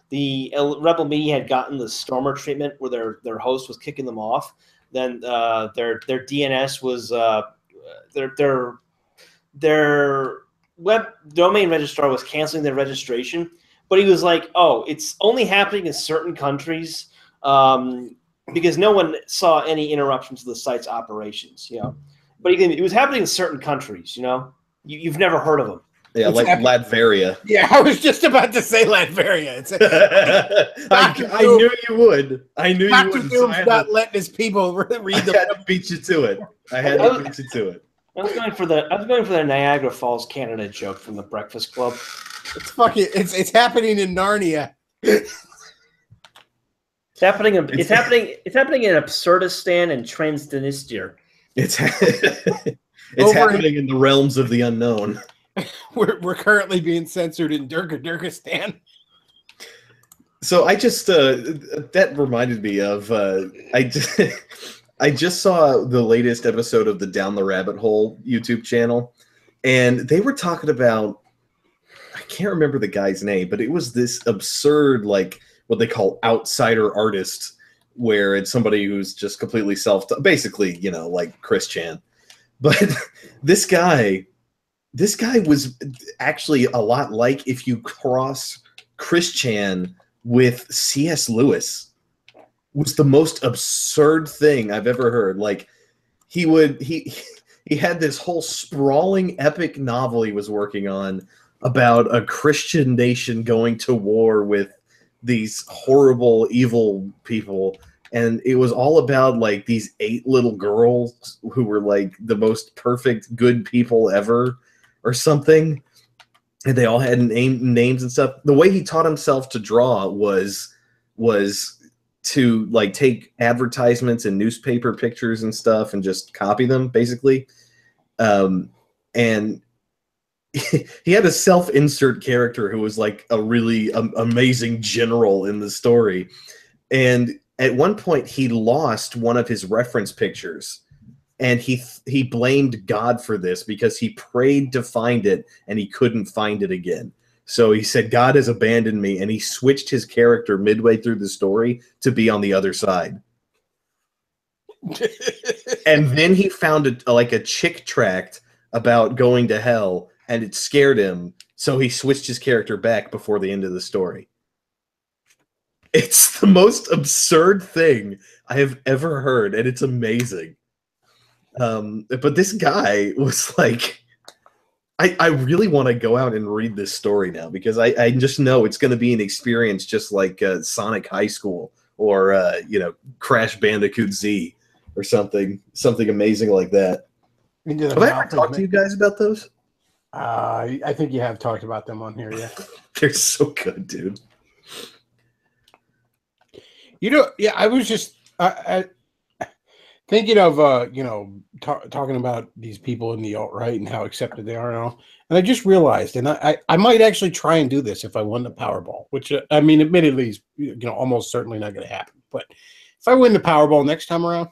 the Rebel Media had gotten the Stormer treatment where their host was kicking them off. Then their DNS was their web domain registrar was canceling their registration. But he was like, "Oh, it's only happening in certain countries because no one saw any interruptions to the site's operations." But it was happening in certain countries, You've never heard of them. Yeah, like Latveria. Yeah, I was just about to say Latveria. I knew you would. I knew you would. Doom's not letting his people read I had to beat you to it. I was going for the Niagara Falls, Canada joke from the Breakfast Club. It's happening in Narnia. It's happening in Absurdistan and Transnistria. It's happening in the realms of the unknown. We're currently being censored in Durkistan. So I just that reminded me of I just saw the latest episode of the Down the Rabbit Hole YouTube channel, and they were talking about, I can't remember the guy's name, but it was this absurd, like, what they call outsider artist, where it's somebody who's just completely basically, you know, like Chris Chan. But this guy was actually a lot like if you cross Chris Chan with C.S. Lewis. Was the most absurd thing I've ever heard. Like he had this whole sprawling epic novel he was working on about a Christian nation going to war with these horrible, evil people. And it was all about like these 8 little girls who were like the most perfect, good people ever or something. And they all had names and stuff. The way he taught himself to draw was to like take advertisements and newspaper pictures and stuff and just copy them basically. And he had a self-insert character who was like a really amazing general in the story. And at one point he lost one of his reference pictures, and he blamed God for this because he prayed to find it and he couldn't find it again. So he said, God has abandoned me, and he switched his character midway through the story to be on the other side. And then he found a chick tract about going to hell, and it scared him, so he switched his character back before the end of the story. It's the most absurd thing I have ever heard, and it's amazing. But this guy was like... I really want to go out and read this story now, because I just know it's going to be an experience just like Sonic High School or you know, Crash Bandicoot Z or something amazing like that. Have I ever talked to you guys about those? I think you have talked about them on here, yeah. They're so good, dude. You know, yeah, I was just thinking of you know, talking about these people in the alt-right and how accepted they are and all, and I just realized, and I might actually try and do this if I won the Powerball, which I mean, admittedly, is, you know, almost certainly not going to happen. But if I win the Powerball next time around,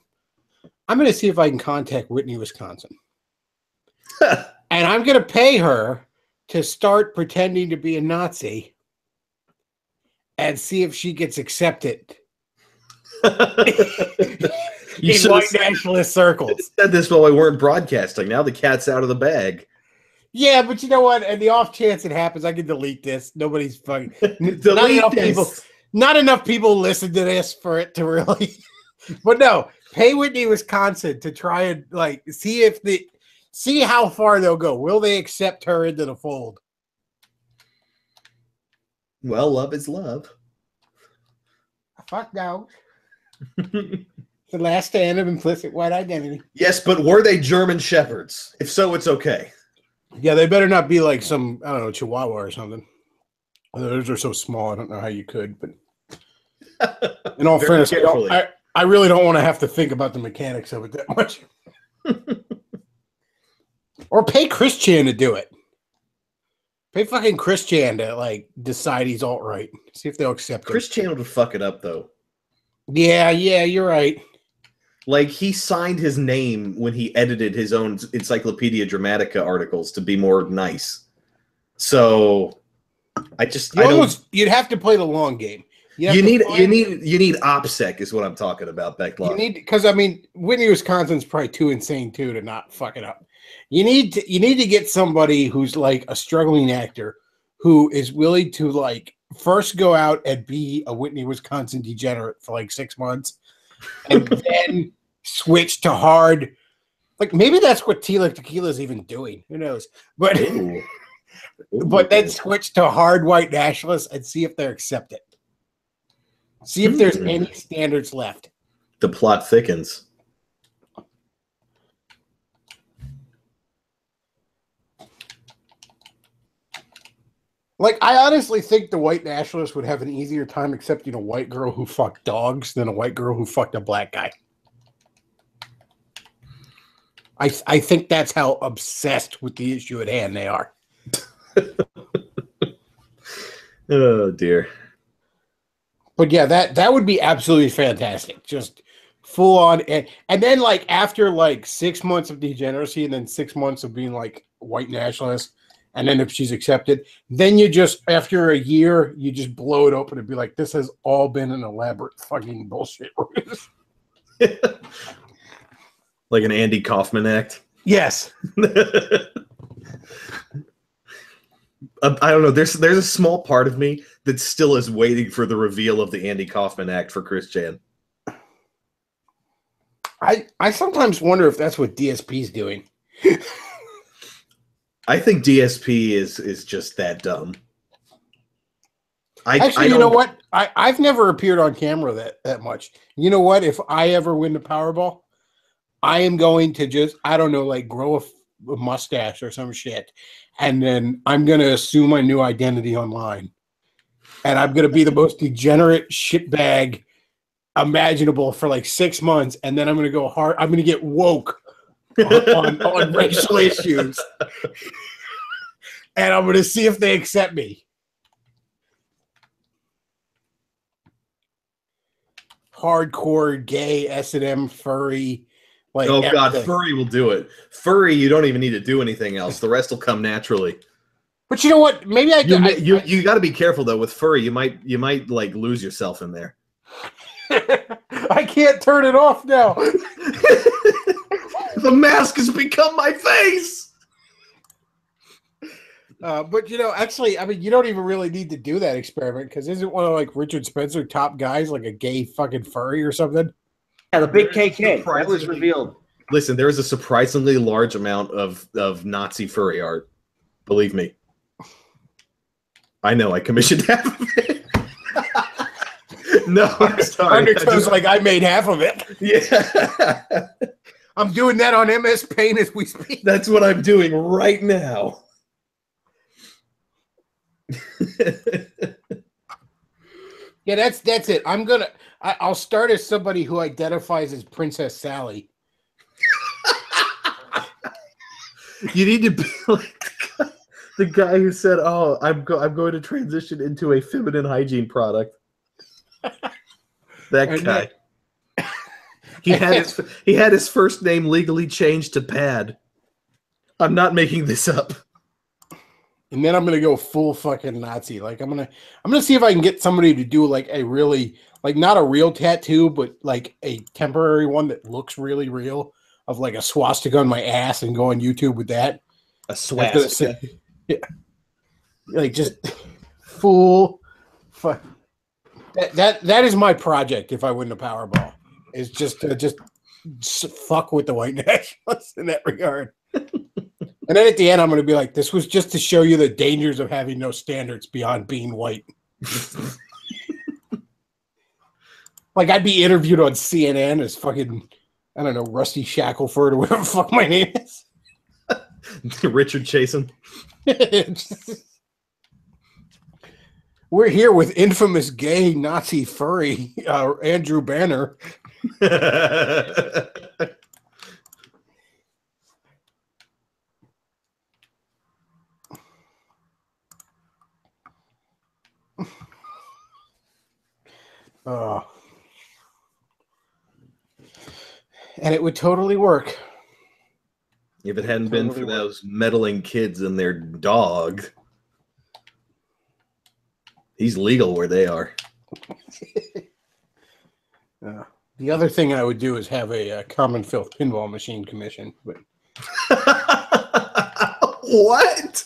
I'm going to see if I can contact Whitney, Wisconsin, and I'm going to pay her to start pretending to be a Nazi and see if she gets accepted. You in white nationalist circles. Said this while we weren't broadcasting. Now the cat's out of the bag. Yeah, but you know what? And the off chance it happens, I can delete this. Nobody's fucking not enough people listen to this for it to really. But no, pay Whitney, Wisconsin to try and like see how far they'll go. Will they accept her into the fold? Well, love is love. Fuck no. The last stand of implicit white identity. Yes, but were they German Shepherds? If so, it's okay. Yeah, they better not be like some, I don't know, Chihuahua or something. Those are so small, I don't know how you could, but in all fairness, I really don't want to have to think about the mechanics of it that much. Or pay Chris Chan to do it. Pay fucking Chris Chan to like decide he's alt-right. See if they'll accept it. Chris Chan would fuck it up though. Yeah, you're right. Like, he signed his name when he edited his own Encyclopedia Dramatica articles to be more nice. So you'd have to play the long game. You need OPSEC is what I'm talking about, Bechtloff. You need, because I mean, Whitney, Wisconsin's probably too insane too to not fuck it up. You need to get somebody who's like a struggling actor who is willing to like first go out and be a Whitney, Wisconsin degenerate for like 6 months, and then switch to hard. Like maybe that's what Tequila is even doing. Who knows? But but then switch to hard white nationalists and see if they're accepted. See if there's any standards left. The plot thickens. Like, I honestly think the white nationalists would have an easier time accepting a white girl who fucked dogs than a white girl who fucked a black guy. I think that's how obsessed with the issue at hand they are. Oh, dear. But yeah, that would be absolutely fantastic. Just full on. And then, like, after, like, 6 months of degeneracy and then 6 months of being, like, white nationalist And then if she's accepted, then you just, after a year, you just blow it open and be like, this has all been an elaborate fucking bullshit ruse. Like an Andy Kaufman act. Yes. I don't know. There's a small part of me that still is waiting for the reveal of the Andy Kaufman act for Chris Chan. I sometimes wonder if that's what DSP's doing. I think DSP is just that dumb. Actually, you know what? I've never appeared on camera that much. You know what? If I ever win the Powerball, I am going to just, I don't know, like grow a mustache or some shit. And then I'm going to assume my new identity online. And I'm going to be the most degenerate shitbag imaginable for like 6 months. And then I'm going to go hard. I'm going to get woke on racial issues. And I'm going to see if they accept me. Hardcore, gay, S&M, furry. Like oh, everything. God, furry will do it. Furry, you don't even need to do anything else. The rest will come naturally. But you know what? Maybe you got to be careful, though. With furry, you might like lose yourself in there. I can't turn it off now. The mask has become my face. But you know, actually, I mean, you don't even really need to do that experiment because isn't one of like Richard Spencer top guys like a gay fucking furry or something? Yeah, the big KK that was revealed. Listen, there is a surprisingly large amount of Nazi furry art. Believe me. I know. I commissioned half of it. No, I'm sorry. Undertow's like I made half of it. Yeah. I'm doing that on MS Paint as we speak. That's what I'm doing right now. Yeah, that's it. I'll start as somebody who identifies as Princess Sally. You need to be like the guy who said, "Oh, I'm going to transition into a feminine hygiene product." That guy. He had his first name legally changed to Pad. I'm not making this up. And then I'm gonna go full fucking Nazi. Like I'm gonna see if I can get somebody to do like a really like not a real tattoo, but like a temporary one that looks really real of like a swastika on my ass and go on YouTube with that. A swastika. Yeah. Like just full. That is my project if I win the Powerball. Is just fuck with the white nationalists in that regard. And then at the end, I'm going to be like, this was just to show you the dangers of having no standards beyond being white. Like, I'd be interviewed on CNN as fucking, I don't know, Rusty Shackelford or whatever the fuck my name is. Richard Chasen. We're here with infamous gay Nazi furry Andrew Banner. And it would totally work. If it hadn't been for those meddling kids and their dog. He's legal where they are. The other thing I would do is have a Common Filth pinball machine commission. But what?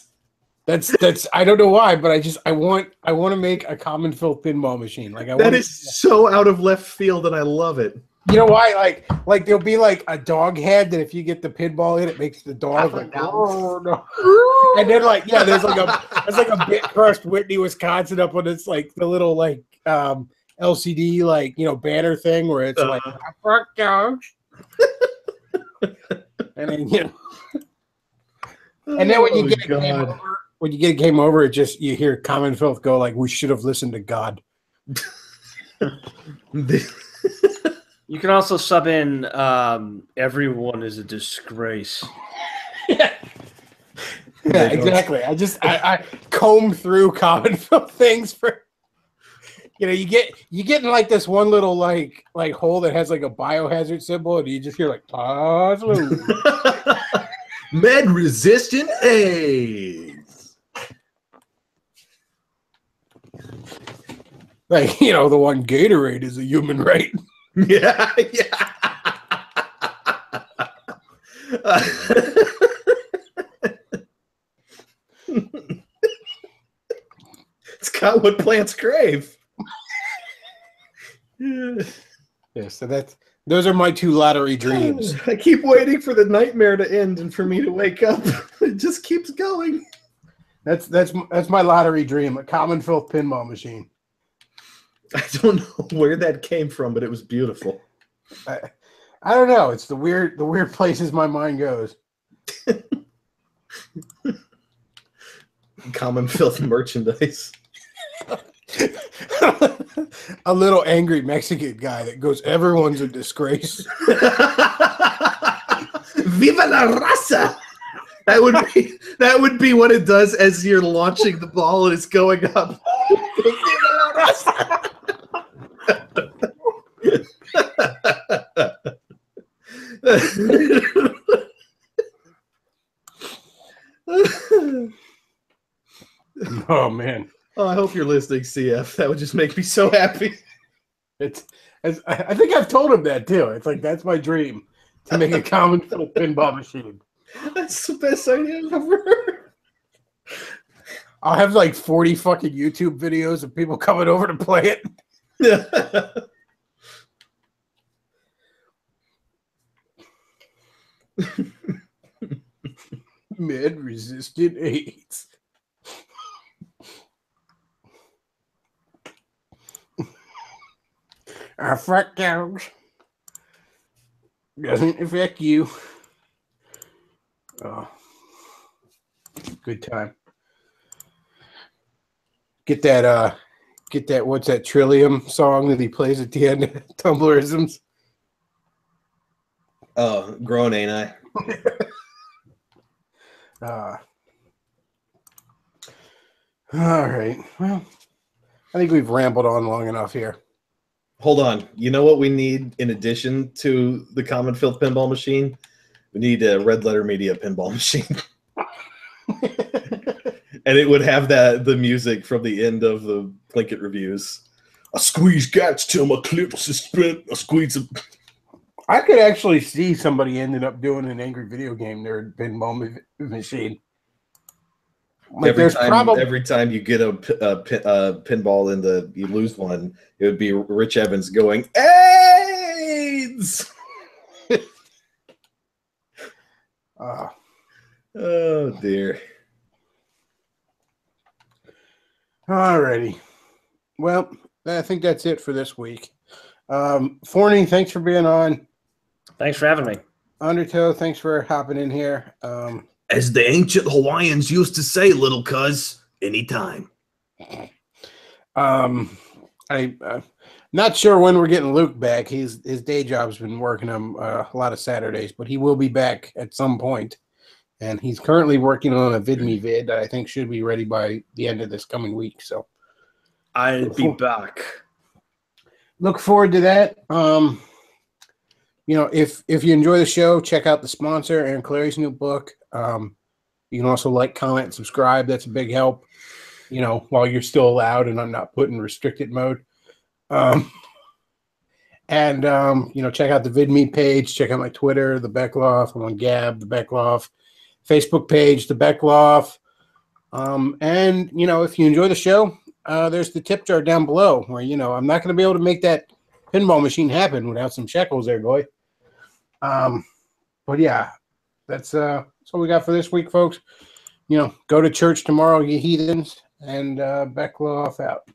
That's I don't know why, but I want to make a Common Filth pinball machine. Like that is so out of left field, and I love it. You know why? Like there'll be like a dog head that if you get the pinball in, it makes the dog like oh no. And then like yeah, there's like a bit crushed Whitney, Wisconsin up on this like the little like LCD like banner thing where it's like fuck dogs. And then and then when you get a game over, it just you hear Common Filth go like we should have listened to God. You can also sub in everyone is a disgrace. Yeah, exactly. I comb through Common Filth things for you get in like this one little like hole that has like a biohazard symbol and you just hear like med resistant AIDS. Like, the one Gatorade is a human right. Yeah, yeah. It's got what plants crave. Yeah, so those are my 2 lottery dreams. I keep waiting for the nightmare to end and for me to wake up. It just keeps going. That's my lottery dream, a common filth pinball machine. I don't know where that came from, but it was beautiful. I don't know. It's the weird places my mind goes. Common filth merchandise. A little angry Mexican guy that goes, everyone's a disgrace. Viva la raza! That would be what it does as you're launching the ball and it's going up. Viva la raza! Oh man. Oh, I hope you're listening, CF. That would just make me so happy. I think I've told him that too. It's like, that's my dream, to make a common filth pinball machine. That's the best idea I've ever heard. I'll have like 40 fucking YouTube videos of people coming over to play it. Med-resistant AIDS. Our fructose doesn't affect you. Oh, good time. Get that what's that Trillium song that he plays at the end of Tumblerisms? Oh, grown, ain't I? All right. Well, I think we've rambled on long enough here. Hold on. You know what we need in addition to the Common Filth pinball machine? We need a Red Letter Media pinball machine. And it would have the music from the end of the Plinkett reviews. I squeeze guts till my clips is spent. I squeeze them. I could actually see somebody ended up doing an Angry Video Game Nerd pinball machine. Like every time you get a pinball and you lose one, it would be Rich Evans going, AIDS! Oh, dear. Alrighty. Well, I think that's it for this week. Forney, thanks for being on. Thanks for having me. Undertow, thanks for hopping in here. As the ancient Hawaiians used to say, little cuz, anytime. I'm not sure when we're getting Luke back. His day job's been working him a lot of Saturdays, but he will be back at some point. And he's currently working on a VidMe vid that I think should be ready by the end of this coming week. So I'll be back. Look forward to that. If you enjoy the show, check out the sponsor and Clary's new book. You can also like, comment, subscribe. That's a big help, while you're still allowed and I'm not put in restricted mode. Check out the VidMe page. Check out my Twitter, the Bechtloff. I'm on Gab, the Bechtloff. Facebook page, the Bechtloff. If you enjoy the show, there's the tip jar down below where, I'm not going to be able to make that pinball machine happen without some shekels there, boy. But yeah, that's all we got for this week, folks. Go to church tomorrow, you heathens, and Bechtloff out.